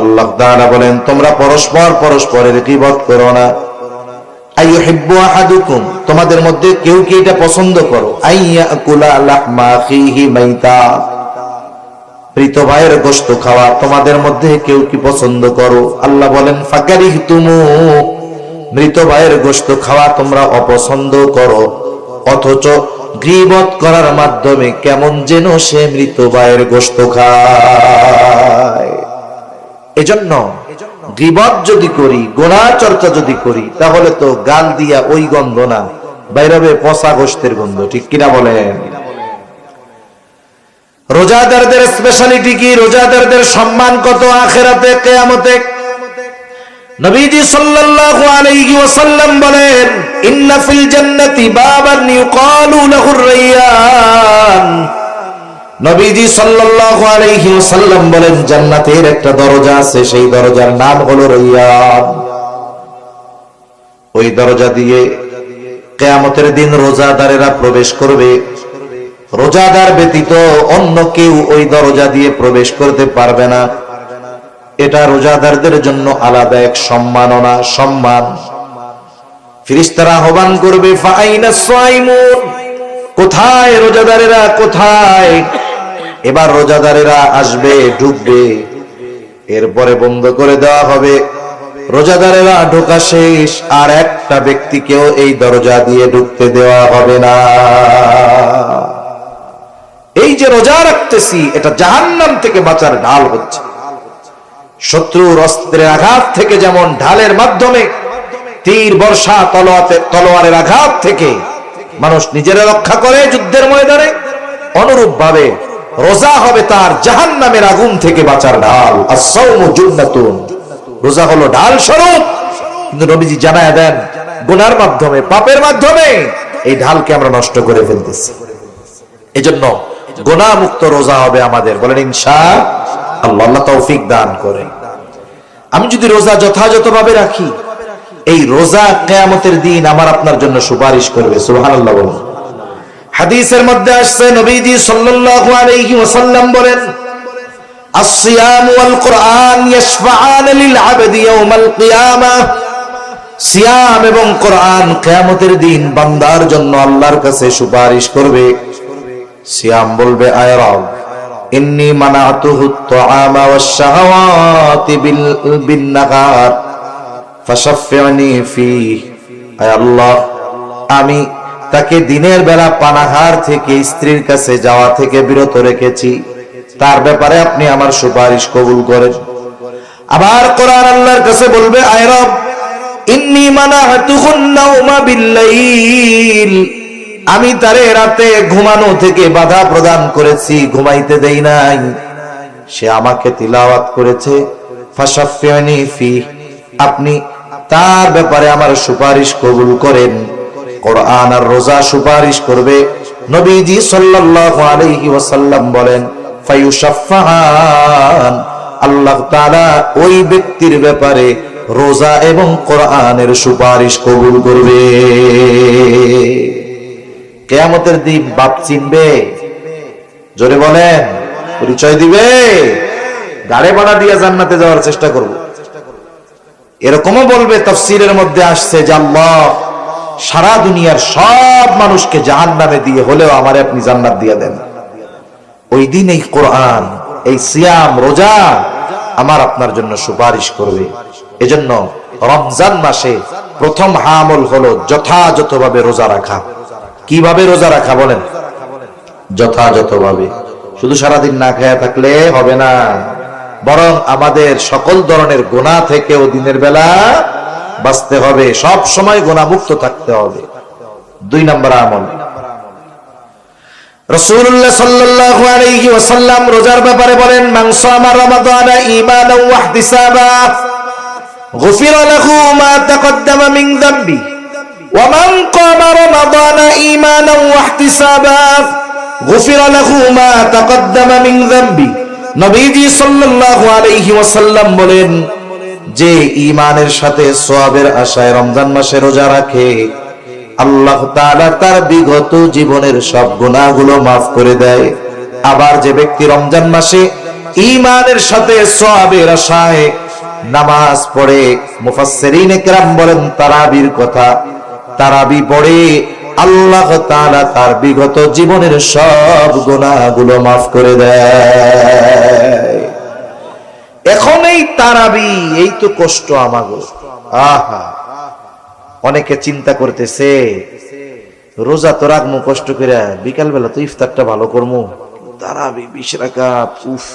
আল্লাহ তাআলা বলেন তোমরা পরস্পরের গীবত করো না। আইয়ুহিব্বু আহাদুকুম, তোমাদের মধ্যে কেউ কি এটা পছন্দ করো, আইয়াকুলা লাহমা আখিহি মাইতা, মৃত ভাইয়ের গোশত খাওয়া তোমাদের মধ্যে কেউ কি পছন্দ করো? আল্লাহ বলেন ফাকারিহতুমু, মৃত ভাইয়ের গোশত খাওয়া তোমরা অপছন্দ করো, অথচ গীবত করার মাধ্যমে কেমন যেন সে মৃত ভাইয়ের গোশত খায়। এজন্য গীবত যদি করি, গুনাহ চর্চা যদি করি, তাহলে তো গাল দিয়া ওই গন্ধ না, বাইরে পচা গোশতের গন্ধ। ঠিক কিনা বলেন? রোজাদারদের স্পেশালিটি কি? রোজাদারদের সম্মান কত আখিরাতে, কিয়ামতে? নবীজি সাল্লাল্লাহু আলাইহি ওয়াসাল্লাম বলেন ইন্না ফিল জান্নাতি বাবান ইউকালু লাহুর রায়্যান। নবীজি সাল্লাল্লাহু আলাইহি ওয়াসাল্লাম বলেন জান্নাতের একটা দরজা আছে, সেই দরজার নাম হলো রায়্যান। ওই দরজা দিয়ে কিয়ামতের দিন রোজাদারেরা প্রবেশ করবে। রোজাদার ব্যতীত অন্য কেউ ওই দরজা দিয়ে প্রবেশ করতে পারবে না। এটা রোজাদারদের জন্য আলাদা এক সম্মাননা, সম্মান। ফেরেশতারা আহ্বান করবে ফাআইনা সাইমুন, কোথায় রোজাদারেরা, কোথায়? এবার রোজাদারেরা আসবে, ঢুকবে, এরপরে বন্ধ করে দেওয়া হবে। রোজাদারেরা ঢোকা শেষ, আর একটা ব্যক্তিকেও এই দরজা দিয়ে ঢুকতে দেওয়া হবে না। এই যে রোজা রাখতেছি, এটা জাহান্নাম থেকে বাঁচার ঢাল হচ্ছে। শত্রুর অস্ত্রের আঘাত থেকে যেমন ঢালের মাধ্যমে, তীর বর্ষা তলোয়ারের আঘাত থেকে মানুষ নিজেরা রক্ষা করে যুদ্ধের ময়দানে, অনুরূপ ভাবে রোজা হবে তার জাহান্নামের আগুন থেকে বাঁচার ঢাল। আস-সাওমু জুন্নাতুন, রোজা হলো ঢাল স্বরূপ। কিন্তু নবীজি জানায় দেন গুনার মাধ্যমে, পাপের মাধ্যমে এই ঢালকে আমরা নষ্ট করে ফেলতেছি। এজন্য গুনাহ মুক্ত রোজা হবে আমাদের, বলেন ইনশাআল্লাহ। আল্লাহ তৌফিক দান করে। আমি যদি রোজা যথাযথভাবে রাখি, এই রোজা কিয়ামতের দিন আমার আপনার জন্য সুপারিশ করবে। সুবহানাল্লাহ বলুন। হাদিসের মধ্যে আসছে নবীজি সাল্লাল্লাহু আলাইহি ওয়াসাল্লাম বলেন আস-সিয়াম ওয়াল কুরআন ইয়াশফাআন লিল আবদি ইয়াওমাল কিয়ামাহ। সিয়াম এবং কোরআন কিয়ামতের দিন বান্দার জন্য আল্লাহর কাছে সুপারিশ করবে। সিয়াম বলবে আয় রব, ইন্নী মানাতুহু আত-তাআমা ওয়াশ-শাহাওয়াতি বিন-নাহার ফাশাফি'নি ফীহি। আয় আল্লাহ, আমি তাকে দিনের বেলা পানাহার থেকে, স্ত্রীর কাছে যাওয়া থেকে বিরত রেখেছি, তার ব্যাপারে আপনি আমার সুপারিশ কবুল করেন। আবার কোরআন আল্লাহর কাছে বলবে আয় রব, ইন্নী মানাতুহুন নাওমা বিল-লাইল, আমি তারে রাতে ঘুমানো থেকে বাধা প্রদান করেছি, ঘুমাইতে দেই নাই। সে আমাকে তিলাওয়াত করেছে, ফাশাফি'নি ফীহি, আপনি তার ব্যাপারে আমার সুপারিশ কবুল করেন। কোরআন আর রোজা সুপারিশ করবে। নবীজি সাল্লাল্লাহু আলাইহি ওয়াসাল্লাম বলেন ফায়ুশাফফাআন, আল্লাহ তাআলা ওই ব্যক্তির ব্যাপারে রোজা এবং কোরআনের সুপারিশ কবুল করবে। কিয়ামতের দিন বাপ চিনবে? জোরে বলেন, পরিচয় দিবে? গাড়ি ভাড়া দিয়ে জান্নাতে যাওয়ার চেষ্টা করব। এরকমও বলবে, তাফসীরের মধ্যে আসছে যে আল্লাহ সারা দুনিয়ার সব মানুষকে জাহান্নামে দিয়ে হলেও আমারে আপনি জান্নাত দিয়ে দেন। ওই দিন এই কোরআন, এই সিয়াম, রোজা আমার আপনার জন্য সুপারিশ করবে। এজন্য রমজান মাসে প্রথম আমল হলো যথাযথভাবে রোজা রাখা। কিভাবে রোজা রাখা বলেন? যথাযথভাবে। শুধু সারাদিন না খেয়ে থাকলে হবে না, বরং আমাদের সকল ধরনের গুনাহ থেকেও দিনের বেলা বাঁচতে হবে, সব সময় গুনাহ মুক্ত থাকতে হবে। 2 নম্বর আমল, রাসূলুল্লাহ সাল্লাল্লাহু আলাইহি ওয়াসাল্লাম রোজার ব্যাপারে বলেন মান সামা রমাদানা ঈমানান ওয়া ইহতিসাবা গুফিরা লাহু মা তাকদ্দামা মিন যামবি ওয়া মান ক্বামা রমাদানা ঈমানান ওয়া ইহতিসাবা গুফিরা লাহু মা তাকদ্দামা মিন যামবি। নবীজি সাল্লাল্লাহু আলাইহি ওয়াসাল্লাম বলেন যে ঈমানের সাথে সওয়াবের আশায় রমজান মাসে রোজা রাখে, আল্লাহ তাআলা তার বিগত জীবনের সব গুনাহগুলো মাফ করে দেয়। আবার যে ব্যক্তি রমজান মাসে ঈমানের সাথে সওয়াবের আশায় নামাজ পড়ে, মুফাসসিরিনে কেরাম বলেন তারাবির কথা, তারাবি পড়ে আল্লাহ তাআলা তার বিগত জীবনের সব গুনাহগুলো মাফ করে দেয়। এখন এই তারাবি, এই তো কষ্ট আমাগো। আহা, অনেকে চিন্তা করতেছে রোজা তো রাখবো কষ্ট করে, বিকাল বেলা তো ইফতারটা ভালো করবো, তারাবি 20 রাকাত, উফ,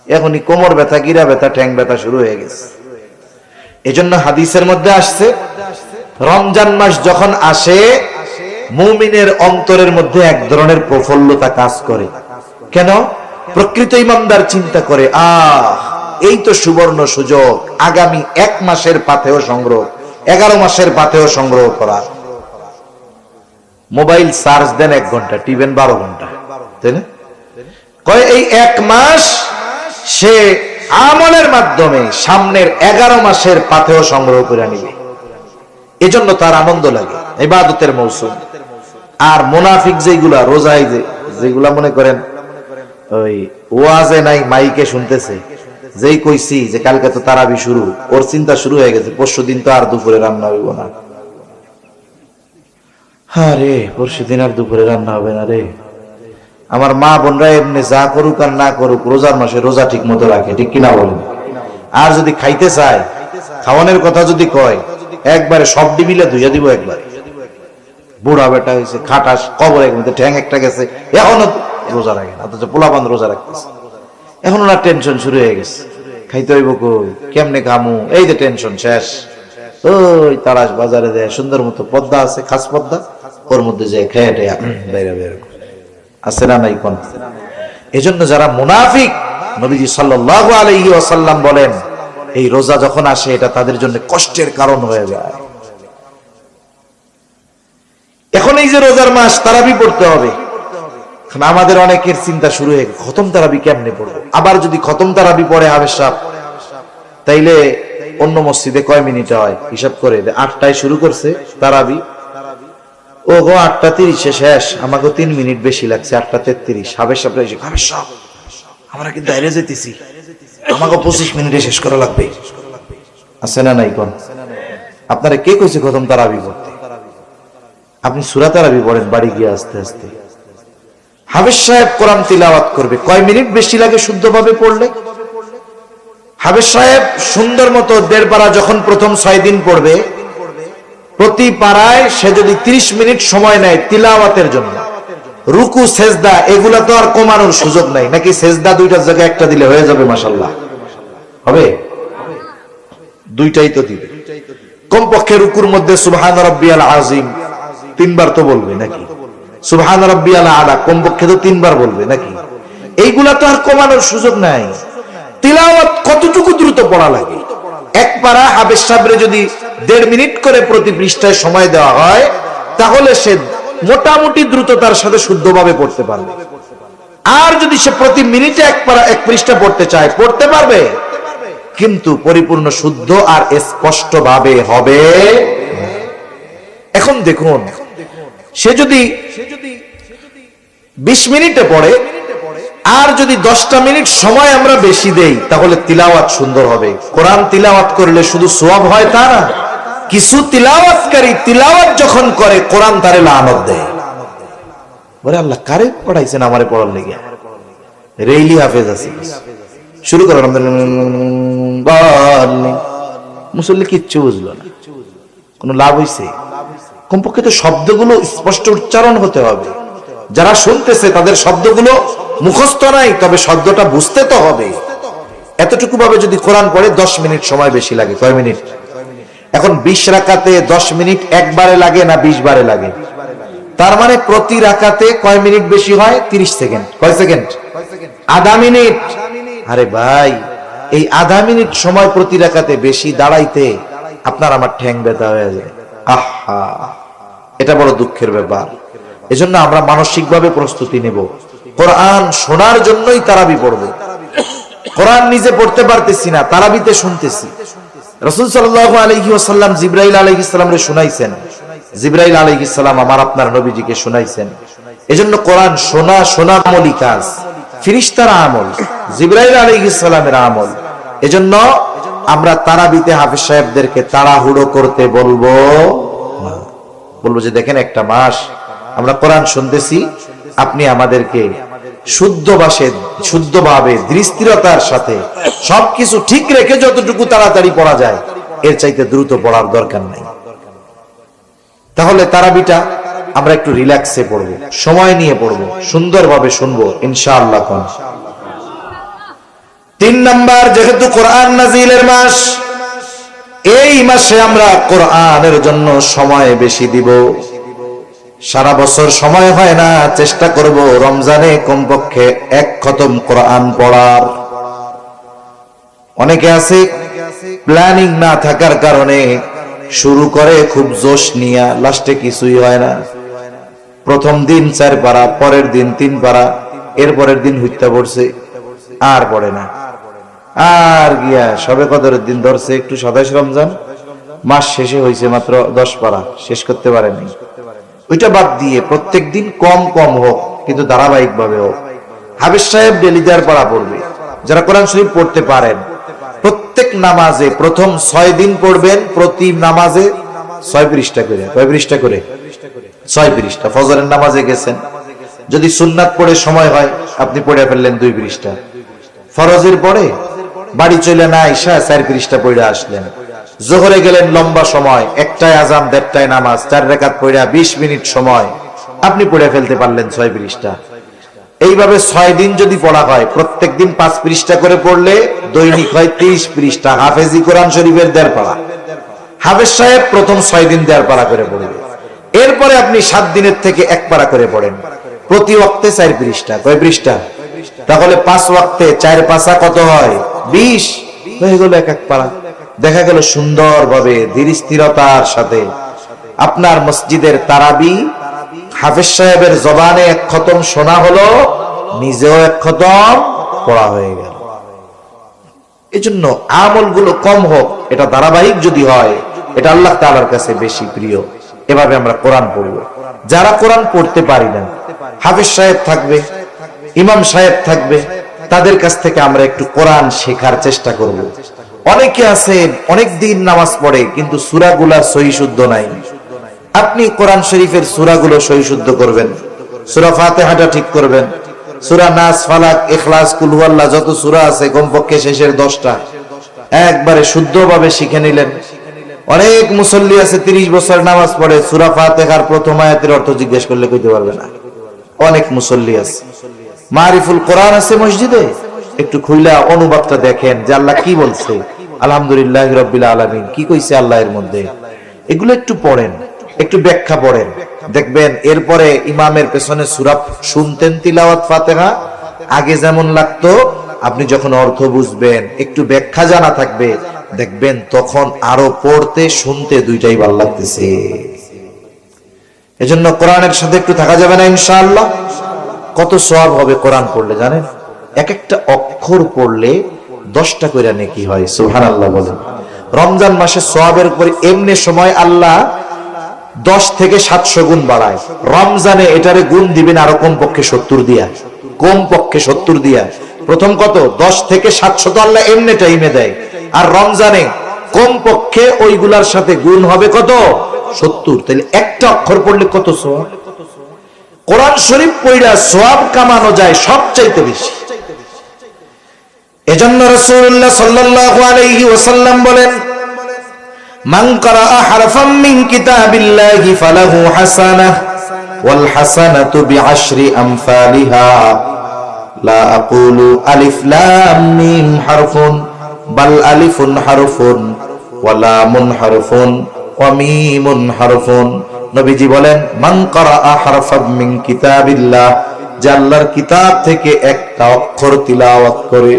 এখনই কোমর ব্যথা, গিরা ব্যথা, ঠ্যাং ব্যথা শুরু হয়ে গেছে। এজন্য হাদিসের মধ্যে আসছে রমজান মাস যখন আসে মুমিনের অন্তরের মধ্যে এক ধরনের প্রফুল্লতা কাজ করে। কেন? প্রকৃত ইমানদার চিন্তা করে, এই তো সুবর্ণ সুযোগ, আগামী 1 মাসের পাথেয় সংগ্রহ, 11 মাসের পাথেয় সংগ্রহ করা। মোবাইল চার্জ দেন 1 ঘন্টা, টিভেন 12 ঘন্টা, তাই না? কয় এই 1 মাস সে আমলের মাধ্যমে সামনের 11 মাসের পাথেয় সংগ্রহ করে নিবে, এজন্য তার আনন্দ লাগে, ইবাদতের মৌসুম। আর মুনাফিক যেগুলা রোজায় যেগুলা মনে করেন ওই ওয়াজে নাই মাইকে শুনতেছে, যেই কইছি যে কালকে তো তারাবি শুরু, ওর চিন্তা শুরু হয়ে গেছে পরশুদিন তো আর দুপুরে রান্না হইব না। আরে পরশুদিন আর দুপুরে রান্না হবে না রে। আমার মা বোনরা এমনি যা করুক আর না করুক রোজার মাসে রোজা ঠিক মতো রাখে, ঠিক কিনা বলেন? আর যদি খাইতে চায়, খাওয়ানোর কথা যদি কয়, একবারে সব ডিবিলে ধুইয়া দিব একবার। বুড়া বেটা হয়েছে, খাটাস, কবরের মধ্যে ঠ্যাং একটা গেছে, এখনো রোজা রাখে না, অথচ পোলাপান রোজা রাখতেছে। এখন ওনার টেনশন শুরু হয়ে গেছে, খাইতে হইব কই, কেমনে খামু, এই যে টেনশন শেষ। ওই তারাস বাজারে দেয় সুন্দর মতো পদ্মা আছে, খাস পদ্মা, ওর মধ্যে যে খেয়ে টেয়া বাইরে বের আছে না নাই কোন। এজন্য যারা মুনাফিক, নবীজি সাল্লাল্লাহু আলাইহি ওয়াসাল্লাম বলেন এই রোজা যখন আসে এটা তাদের জন্য কষ্টের কারণ হয়ে যায়। এখন এই যে রোজার মাস, তারাবি পড়তে হবে, আমাদের অনেকের চিন্তা শুরু হয়ে গেছে খতম তারাবি কেমনে পড়বো। আবার যদি খতম তারাবি পড়ে হাফেজ সাহেব, তাইলে অন্য মসজিদে কয় মিনিট হয় হিসাব করে, 8টায় শুরু করছে তারাবি, ও গো 8:30 শেষ, আমাকে 3 মিনিট বেশি লাগছে, 8:33। হাফেজ সাহেব এসে, হাফেজ সাহেব আমরা কিন্তু বাইরে যেতেছি, আমাকে 25 মিনিটে শেষ করা লাগবে, আছে না নাই কোন? আপনারা কে কইছে খতম তারাবি পড়তে? আপনি সূরা তারাবি পড়েন বাড়ি গিয়ে আস্তে আস্তে। হাফেজ সাহেব কোরআন তিলাওয়াত করবে, কয় মিনিট বেশি লাগে শুদ্ধভাবে পড়লে? হাফেজ সাহেব সুন্দর মতো 1.5 পারা যখন প্রথম 6 দিন পড়বে, প্রতি পারায় সে যদি 30 মিনিট সময় নেয় তিলাওয়াতের জন্য, রুকু সেজদা এগুলা তো আর কমানোর সুযোগ নাই, নাকি সেজদা 2টার জায়গায় 1টা দিলে হয়ে যাবে? মাশাআল্লাহ হবে, 2টাই তো দিবে। কমপক্ষে রুকুর মধ্যে সুবহান রাব্বিয়াল আযীম 3 বার তো বলবে নাকি, সুবহান রাব্বিয়াল আলা কমপক্ষে তো 3 বার বলবে নাকি। এইগুলা তো আর কমানোর সুযোগ নাই। তিলাওয়াত কতটুকু দ্রুত পড়া লাগে? 1 পারা হাফেজ সাহেবরে যদি 1.5 মিনিট করে প্রতি পৃষ্ঠায় সময় দেওয়া হয়, তাহলে সে মোটামুটি দ্রুততার সাথে শুদ্ধভাবে পড়তে পারবে। আর যদি সে প্রতি মিনিটে 1 পারা 1 পৃষ্ঠা পড়তে চায়, পড়তে পারবে, কিন্তু পরিপূর্ণ শুদ্ধ আর স্পষ্ট ভাবে হবে। এখন দেখুন, সে যদি 20 মিনিটে পড়ে, আর যদি 10টা মিনিট সময় আমরা বেশি দেই, তাহলে তিলাওয়াত সুন্দর হবে। কোরআন তিলাওয়াত করলে শুধু সওয়াব হয় তা না, কিছু তিলাওয়াতকারী তিলাওয়াত যখন করে কোরআন তারে লানত দেয়, বলে আল্লাহ কারে পড়াইছেন আমারে পড়ার লেগে, রেইলি হাফেজ আছে, শুরু করেন মুসল্লি কিচ্ছু বুঝলো না, কোনো লাভ হইছে? কমপক্ষে তো শব্দগুলো স্পষ্ট উচ্চারণ হতে হবে। যারা শুনতেছে তাদের শব্দগুলো মুখস্থ নাই, তবে শব্দটা বুঝতে তো হবে। এতটুকু ভাবে যদি কোরআন পড়ে 10 মিনিট সময় বেশি লাগে। কয় মিনিট? এখন 20 রাকাতে 10 মিনিট একবারে লাগে না 20 বারে লাগে? তার মানে প্রতি রাকাতে কয় মিনিট বেশি হয়? 30 সেকেন্ড। কয় সেকেন্ড? আধা মিনিট। আরে ভাই, এই আধা মিনিট সময় প্রতি রাকাতে বেশি দাঁড়াইতে আপনার আমার ঠ্যাং ব্যথা হয়ে যায়। আহা, এটা বড় দুঃখের ব্যাপার। এজন্য আমরা মানসিকভাবে প্রস্তুতি নেব, কোরআন শোনার জন্যই তারাবি পড়ব। কোরআন নিজে পড়তে পারতেছি না, তারাবিতে শুনতেছি। রাসূল সাল্লাল্লাহু আলাইহি ওয়াসাল্লাম জিবরাইল আলাইহিস সালামরে শুনাইছেন জিবরাইল আলাইহিস সালাম আমার আপনার নবীজিকে শোনাইছেন। এজন্য কোরআন শোনা আমলি কাজ, ফেরেশতার আমল, জিবরাইল আলাইহিস সালামের আমল। এজন্য আমরা তারাবিতে হাফেজ সাহেবদেরকে তাড়াহুড়ো করতে বলবো না। বলবো যে দেখেন একটা মাস আমরা কোরআন শুনতেছি, আপনি আমাদেরকে শুদ্ধভাবে দৃষ্টিরতার সাথে সবকিছু ঠিক রেখে যতটুকু তাড়াতাড়ি পড়া যায় এর চাইতে দ্রুত পড়ার দরকার নাই। তাহলে তারাবিটা আমরা একটু রিল্যাক্সে পড়বো, সময় নিয়ে পড়বো, সুন্দরভাবে শুনবো ইনশাআল্লাহ। 3 নাম্বার, যেহেতু কোরআন নাজিলের মাস, এই মাসে আমরা কোরআনের জন্য সময় বেশি দিব। সারা বছর সময় হয় না, চেষ্টা করব রমজানে কমপক্ষে 1 খতম কোরআন পড়ার। অনেকে আছে প্ল্যানিং না থাকার কারণে শুরু করে খুব জোশ নিয়ে, লাস্টে কিছুই হয় না। প্রথম দিন 4 পারা, পরের দিন 3 পারা, এর পরের দিন হুইত্যা পড়ছে, আর পড়ে না। আর গিয়া সবে কদরের দিন ধরছে, একটু 27 রমজান, মাস শেষে হয়েছে মাত্র 10 পারা, শেষ করতে পারেনি। ওইটা বাদ দিয়ে প্রত্যেক দিন কম কম হোক, কিন্তু ধারাবাহিক ভাবে হোক। হাফেজ সাহেব ডেলি 4 পারা পড়বে। যারা কোরআন শরীফ পড়তে পারেন, প্রত্যেক নামাজে প্রথম 6 দিন পড়বেন, প্রতি নামাজে 6 পৃষ্ঠা করে। কয় পৃষ্ঠা করে? 6 পৃষ্ঠা। ফজরের নামাজে গেছেন, যদি সুন্নাত পড়ে সময় হয় আপনি পড়ে ফেললেন 2 পৃষ্ঠা। ফরজের পরে বাড়ি চলে না আইসা 4 পৃষ্ঠা পড়ে আসলেন। জোহরে গেলেন, লম্বা সময়, 1টায় আজান 1:30টায় নামাজ, 4 রাকাত পড়া 20 মিনিট সময়, আপনি পড়ে ফেলতে পারলেন 6 পৃষ্ঠা। এইভাবে 6 দিন যদি পড়া হয়, প্রত্যেক দিন 5 পৃষ্ঠা করে পড়লে দৈনিক হয় 30 পৃষ্ঠা। হাফেজি কোরআন শরীফের 1.5 পারা। হাফেজ সাহেব প্রথম 6 দিন 1.5 পারা করে পড়বে। এরপরে আপনি 7 দিনের থেকে 1 পারা করে পড়েন, প্রতি ওয়াক্তে 4 পৃষ্ঠা। কয় পৃষ্ঠা? তাহলে 5 ওয়াক্তে 4 পাঁচা কত হয়? 20 হয়ে গেল 1 পারা। দেখা গেল সুন্দরভাবে ধীর স্থিরতার সাথে আপনার মসজিদের তারাবি হাফেজ সাহেবের জবানে 1 খতম শোনা হলো, নিজেও 1 খতম পড়া হয়ে গেল। এজন্য আমলগুলো কম হোক, এটা ধারাবাহিক যদি হয়, এটা আল্লাহ তাআলার কাছে বেশি প্রিয়। এভাবে আমরা কোরআন পড়ব। যারা কোরআন পড়তে পারি না, হাফেজ সাহেব থাকবে, ইমাম সাহেব থাকবে, তাদের কাছ থেকে আমরা একটু কোরআন শেখার চেষ্টা করব। অনেকে আছে অনেক দিন নামাজ পড়ে কিন্তু সূরাগুলা সহি শুদ্ধ নাই। আপনি কোরআন শরীফের সূরাগুলো সহি শুদ্ধ করবেন, সূরা ফাতিহাটা ঠিক করবেন, সূরা নাস, ফালাক, ইখলাস, কুল হুয়াল্লাহ যত সূরা আছে কমপক্ষে শেষের 10টা একবারে শুদ্ধভাবে শিখে নিলেন। অনেক মুসল্লি আছে 30 বছর নামাজ পড়ে, সূরা ফাতিহার প্রথম আয়াতের অর্থ জিজ্ঞেস করলে কইতে পারবে না। অনেক মুসল্লি আছে। মারিফুল কোরআন আছে মসজিদে, একটু খুইলা অনুবাদটা দেখেন যে আল্লাহ কি বলছে, আলহামদুলিল্লাহি রাব্বিল আলামিন কি কইছে আল্লাহ এর মধ্যে, এগুলো একটু পড়েন, একটু ব্যাখ্যা পড়েন, দেখবেন এরপরে ইমামের পেছনে সূরা শুনতেন তিলাওয়াত ফাতিহা আগে যেমন লাগতো, আপনি যখন অর্থ বুঝবেন, একটু ব্যাখ্যা জানা থাকবে, দেখবেন তখন আরো পড়তে শুনতে দুইটাই ভালো লাগতেছে। এজন্য কোরআনের সাথে একটু থাকা যাবে না ইনশাআল্লাহ। কত সওয়াব হবে কোরআন পড়লে জানেন? এক একটা অক্ষর পড়লে 10টা কইরা নেকি হয়। সুবহানাল্লাহ বলেন। রমজান মাসে সওয়াবের উপর এমনি সময় আল্লাহ 10 থেকে 700 গুণ বাড়ায়। রমজানে এটারে গুণ দিবেন আরো কমপক্ষে 70 দিয়া, কমপক্ষে 70 দিয়া। প্রথম কত? 10 থেকে 700 তো আল্লাহ এমনি টাইমে দেয়, আর রমজানে কমপক্ষে ওইগুলার সাথে গুণ হবে কত? 70। তাহলে একটা অক্ষর পড়লে কত সওয়াব? কোরআন শরীফ পড়া সওয়াব কামানো যায় সবচাইতে বেশি। এজন্য রাসূলুল্লাহ সাল্লাল্লাহু আলাইহি ওয়াসাল্লাম বলেন, মান ক্বারাআ হারফাম মিন কিতাবিল্লাহি ফালাহু হাসানাহ ওয়াল হাসানাতু বিআশরি আমসালিহা লা আকুলু আলিফ লাম মিম হারফুন বাল আলিফুন হারফুন ওয়া লামুন হারফুন ওয়া মিমুন হারফুন। নবীজি বলেন, মান ক্বারাআ হারফাম মিন কিতাবিল্লাহ, যে আল্লাহর কিতাব থেকে একটা অক্ষর তিলাওয়াত করে,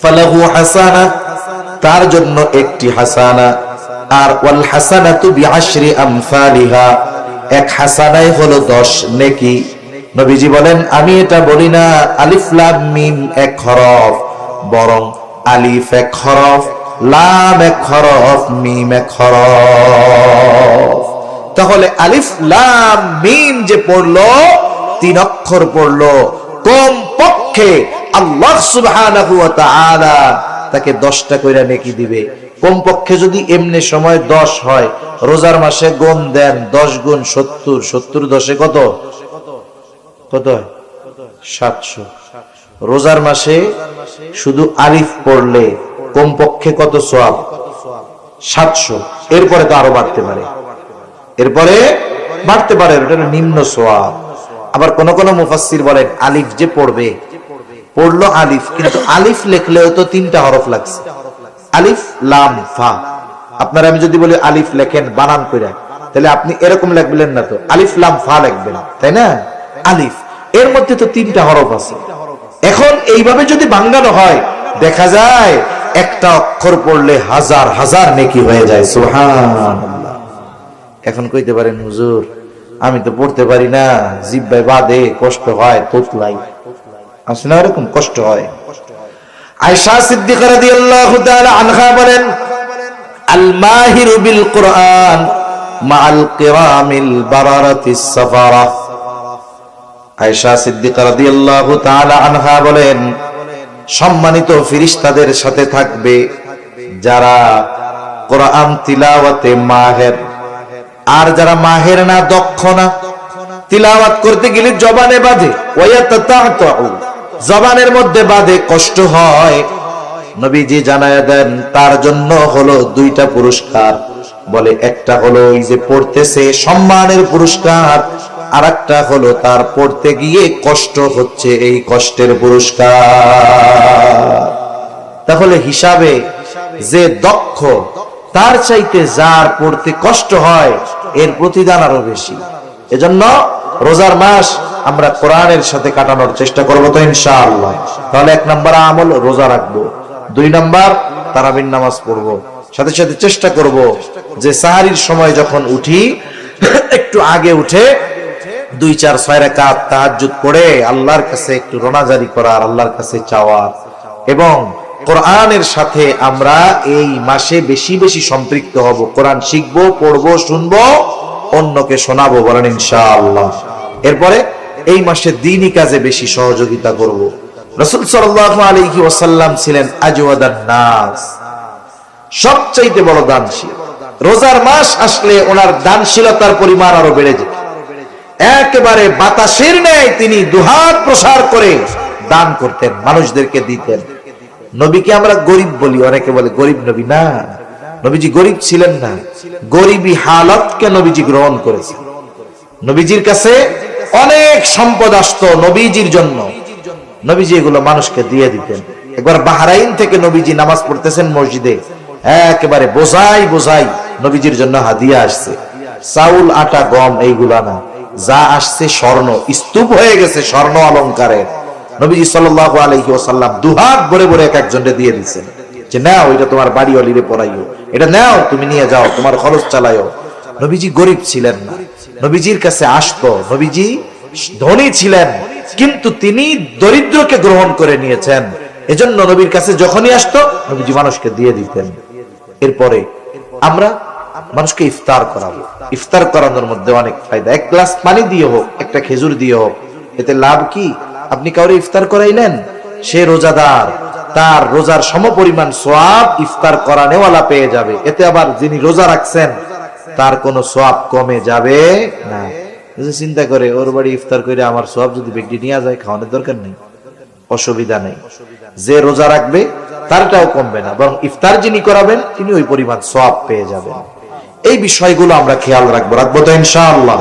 ফালাহু হাসানাহ, তার জন্য একটি হাসানা, আর ওয়াল হাসানাতু বিআশরি আমসালিহা, এক হাসানাই হলো 10 নেকি। নবীজি বলেন, আমি এটা বলি না আলিফ লাম মিম 1 হরফ, বরং আলিফ 1 হরফ, লাম 1 হরফ, মিম 1 হরফ। তাহলে আলিফ লাম মিম যে পড়লো 3 অক্ষর পড়লো, কম পক্ষে আল্লাহ সুবহানাহু ওয়া তাআলা তাকে 10টা কইরা নেকি দিবে। কম পক্ষে যদি এমনি সময় 10 হয়, রোজার মাসে গুণ দেন 10 গুণ 70, 70 10 কত কত হয়? 700। রোজার মাসে শুধু আলিফ পড়লে কম পক্ষে কত সওয়াব? 700। এরপরে তো আরো বাড়তে পারে, এরপরে বাড়তে পারে, এটা নিম্ন সওয়াব। আবার কোন কোন মুফাসসির বলেন আলিফ যে পড়লো আলিফ, কিন্তু আলিফ লিখলেও তো 3টা হরফ লাগছে, আলিফ লাম ফা। আপনারা আমি যদি বলি আলিফ লেখেন বানান কইরা, তাহলে আপনি এরকম লিখবেন না, তো আলিফ লাম ফা লিখবেন, তাই না? আলিফ এর মধ্যে তো 3টা হরফ আছে। এখন এইভাবে যদি ভাঙানো হয়, দেখা যায় একটা অক্ষর পড়লে হাজার হাজার নেকি হয়ে যায়। সুবহানাল্লাহ। এখন কইতে পারেন হুজুর আমি তো পড়তে পারি না, জিহ্বায় বাদে, কষ্ট হয়, তোতলাই আছে না, এরকম কষ্ট হয়। আয়েশা সিদ্দিকা রাদিয়াল্লাহু তাআলা আনহা বলেন, আল মাহিরু বিল কুরআন মাআল কিরামিল বারারাতিস সাফারা। আয়েশা সিদ্দিকা রাদিয়াল্লাহু তাআলা আনহা বলেন, সম্মানিত ফেরেশতাদের সাথে থাকবে যারা কোরআন তিলাওয়াতে মাহের, আর যারা মাহের না, দক্ষ না, তিলাওয়াত করতে গেলে জবানে বাঁধে, ওয়ায়াতাতাউ, জবানের মধ্যে বাঁধে, কষ্ট হয়। নবীজি জানায়া দেন তার জন্য হলো 2টা পুরস্কার। বলে একটা হলো এই যে পড়তেছে সম্মানের পুরস্কার, আর একটা হলো তার পড়তে গিয়ে কষ্ট হচ্ছে, এই কষ্টের পুরস্কার। তাহলে হিসাবে যে দক্ষ তার চাইতে যার পড়তে কষ্ট হয় এর প্রতিদান আরো বেশি। এজন্য রোজার মাস আমরা কোরআনের সাথে কাটানোর চেষ্টা করবো তো ইনশাআল্লাহ। তাহলে 1 নাম্বার আমল রোজা রাখবো, 2 নাম্বার তারাবির নামাজ পড়বো, সাথে সাথে চেষ্টা করব যে সাহারির সময় যখন উঠি একটু আগে উঠে 2-4-6 রাকাত তাহাজ্জুদ পড়ে আল্লাহর কাছে একটু রোনাজারি করার, আল্লাহর কাছে চাওয়ার, এবং কোরআনের সাথে আমরা এই মাসে বেশি বেশি সম্পৃক্ত হব। কোরআন শিখবো, পড়বো, শুনবো, অন্যকে শোনাবো, বলেন ইনশাআল্লাহ। এরপরে এই মাসে দ্বীনি কাজে বেশি সহযোগিতা করব। রাসূল সাল্লাল্লাহু আলাইহি ওয়াসাল্লাম ছিলেন আজওয়াদান নাস, সবচাইতে বড় দানশীল। রোজার মাস আসলে ওনার দানশীলতার পরিমাণ আরো বেড়ে যেত। একেবারে বাতাসের ন্যায় তিনি দুহাত প্রসার করে দান করতেন, মানুষদেরকে দিতেন। নবীকে আমরা গরিব বলি, অনেকে বলে গরিব নবী, না, নবীজি গরিব ছিলেন না, গরিবী হালতকে নবীজি গ্রহণ করেছেন। নবীজির কাছে অনেক সম্পদ আসতো নবীজির জন্য, নবীজি এগুলো মানুষকে দিয়ে দিতেন। একবার বাহরাইন থেকে নবীজি নামাজ পড়তেছেন মসজিদে, একেবারে বোঝাই বোঝাই নবীজির জন্য হাদিয়া আসছে, চাউল, আটা, গম, এইগুলা না, যা আসছে স্বর্ণ, স্তূপ হয়ে গেছে স্বর্ণ অলংকারের। নবীজি সাল্লাল্লাহু আলাইহি ওয়াসাল্লাম দুহাত ভরে ভরে এক একজনকে দিয়ে দিয়েছেন, যে নাও এটা তোমার বাড়ি অলিরে পড়াইও, এটা নাও তুমি নিয়ে যাও, তোমার খরচ চালাইও। নবীজি গরিব ছিলেন না, নবীজির কাছে আসতো, নবীজি ধনী ছিলেন, কিন্তু তিনি দরিদ্রকে গ্রহণ করে নিয়েছেন। এজন্য নবীর কাছে যখনই আসতো নবীজি মানুষকে দিয়ে দিতেন। এরপরে আমরা মানুষকে ইফতার করাবো। ইফতার করানোর মধ্যে অনেক ফায়দা। 1 গ্লাস পানি দিয়ে হোক, একটা খেজুর দিয়ে হোক, এতে লাভ কি? আপনি কাউরে ইফতার করাইলেন, সে রোজাদার, তার রোজার সমপরিমাণ সওয়াব ইফতার করানেওয়ালা পেয়ে যাবে। এতে আবার যিনি রোজা রাখছেন তার কোনো সওয়াব কমে যাবে না। চিন্তা করে ওর বাড়ি ইফতার করে আমার সওয়াব যদি ব্যক্তি নিয়ে যায়, খাওয়ানোর দরকার নেই, অসুবিধা নেই। যে রোজা রাখবে তারটাও কমবে না, বরং ইফতার যিনি করাবেন তিনি ওই পরিমাণ সওয়াব পেয়ে যাবেন। এই বিষয়গুলো আমরা খেয়াল রাখবো তো ইনশাআল্লাহ।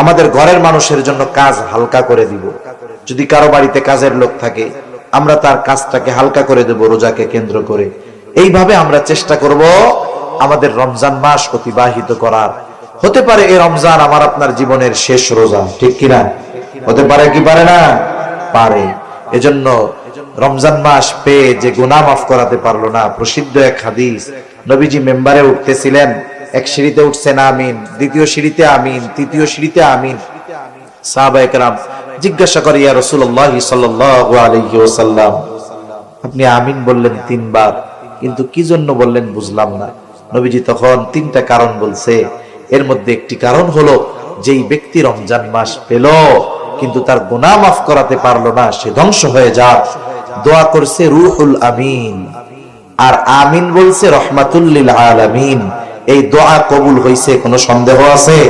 আমাদের ঘরের মানুষের জন্য কাজ হালকা করে দিব। যদি কারো বাড়িতে কাজের লোক থাকে, আমরা তার কাজটাকে হালকা করে দেব রোজাকে কেন্দ্র করে। এইভাবে আমরা চেষ্টা করব আমাদের রমজান মাস অতিবাহিত করার। হতে পারে এই রমজান আমার আপনার জীবনের শেষ রোজা, ঠিক কিনা? হতে পারে কি পারে না? পারে। এজন্য রমজান মাস পেয়ে যে গুনাহ মাফ করাতে পারলো না, প্রসিদ্ধ এক হাদিস, নবীজি মেম্বারে উঠতেছিলেন, এক সিঁড়িতে উঠছেন আমিন, দ্বিতীয় সিঁড়িতে আমিন, তৃতীয় সিঁড়িতে আমিন। সাহাবায়ে কেরাম জিজ্ঞাসা করে, ইয়া রাসূলুল্লাহ সাল্লাল্লাহু আলাইহি ওয়াসাল্লাম, আপনি আমিন বললেন 3 বার, কিন্তু কি জন্য বললেন বুঝলাম না। নবীজি তখন 3টা কারণ বলছে। এর মধ্যে একটি কারণ হলো, যেই ব্যক্তি রমজান মাস পেল কিন্তু তার গুনাহ মাফ করাতে পারলো না, সে ধ্বংস হয়ে যাক। দোয়া করছে রুহুল আমিন, আর আমিন বলছে রহমাতুল লিল আলামিন। এই দোয়া কবুল হইছে, কোনো সন্দেহ আছে?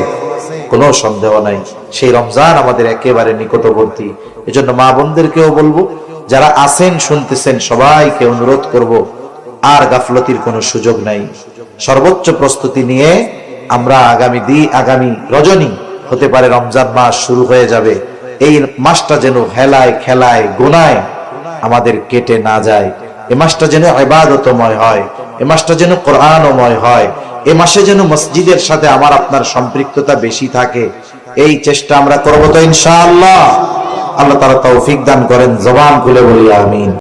কোনো সন্দেহ নাই। সেই রমজান আমাদের একেবারে নিকটবর্তী। এজন্য মা বোনদেরকেও বলবো, যারা আছেন শুনতেছেন, সবাইকে অনুরোধ করব, আর গাফলতির কোনো সুযোগ নাই। সর্বোচ্চ প্রস্তুতি নিয়ে আমরা আগামী রজনী হতে পারে রমজান মাস শুরু হয়ে যাবে, এই মাসটা যেন হেলায় খেলায় গুনায় আমাদের কেটে না যায়। এ মাসটা যেন ইবাদতময় হয়, এ মাসটা যেন কোরআনময় হয়, এ মাসে যেন মসজিদের সাথে আমার আপনার সম্পৃক্ততা বেশি থাকে। এই চেষ্টা আমরা করব তো ইনশাআল্লাহ। আল্লাহ তাআলা তৌফিক দান করেন। জবান খুলে বলি আমিন।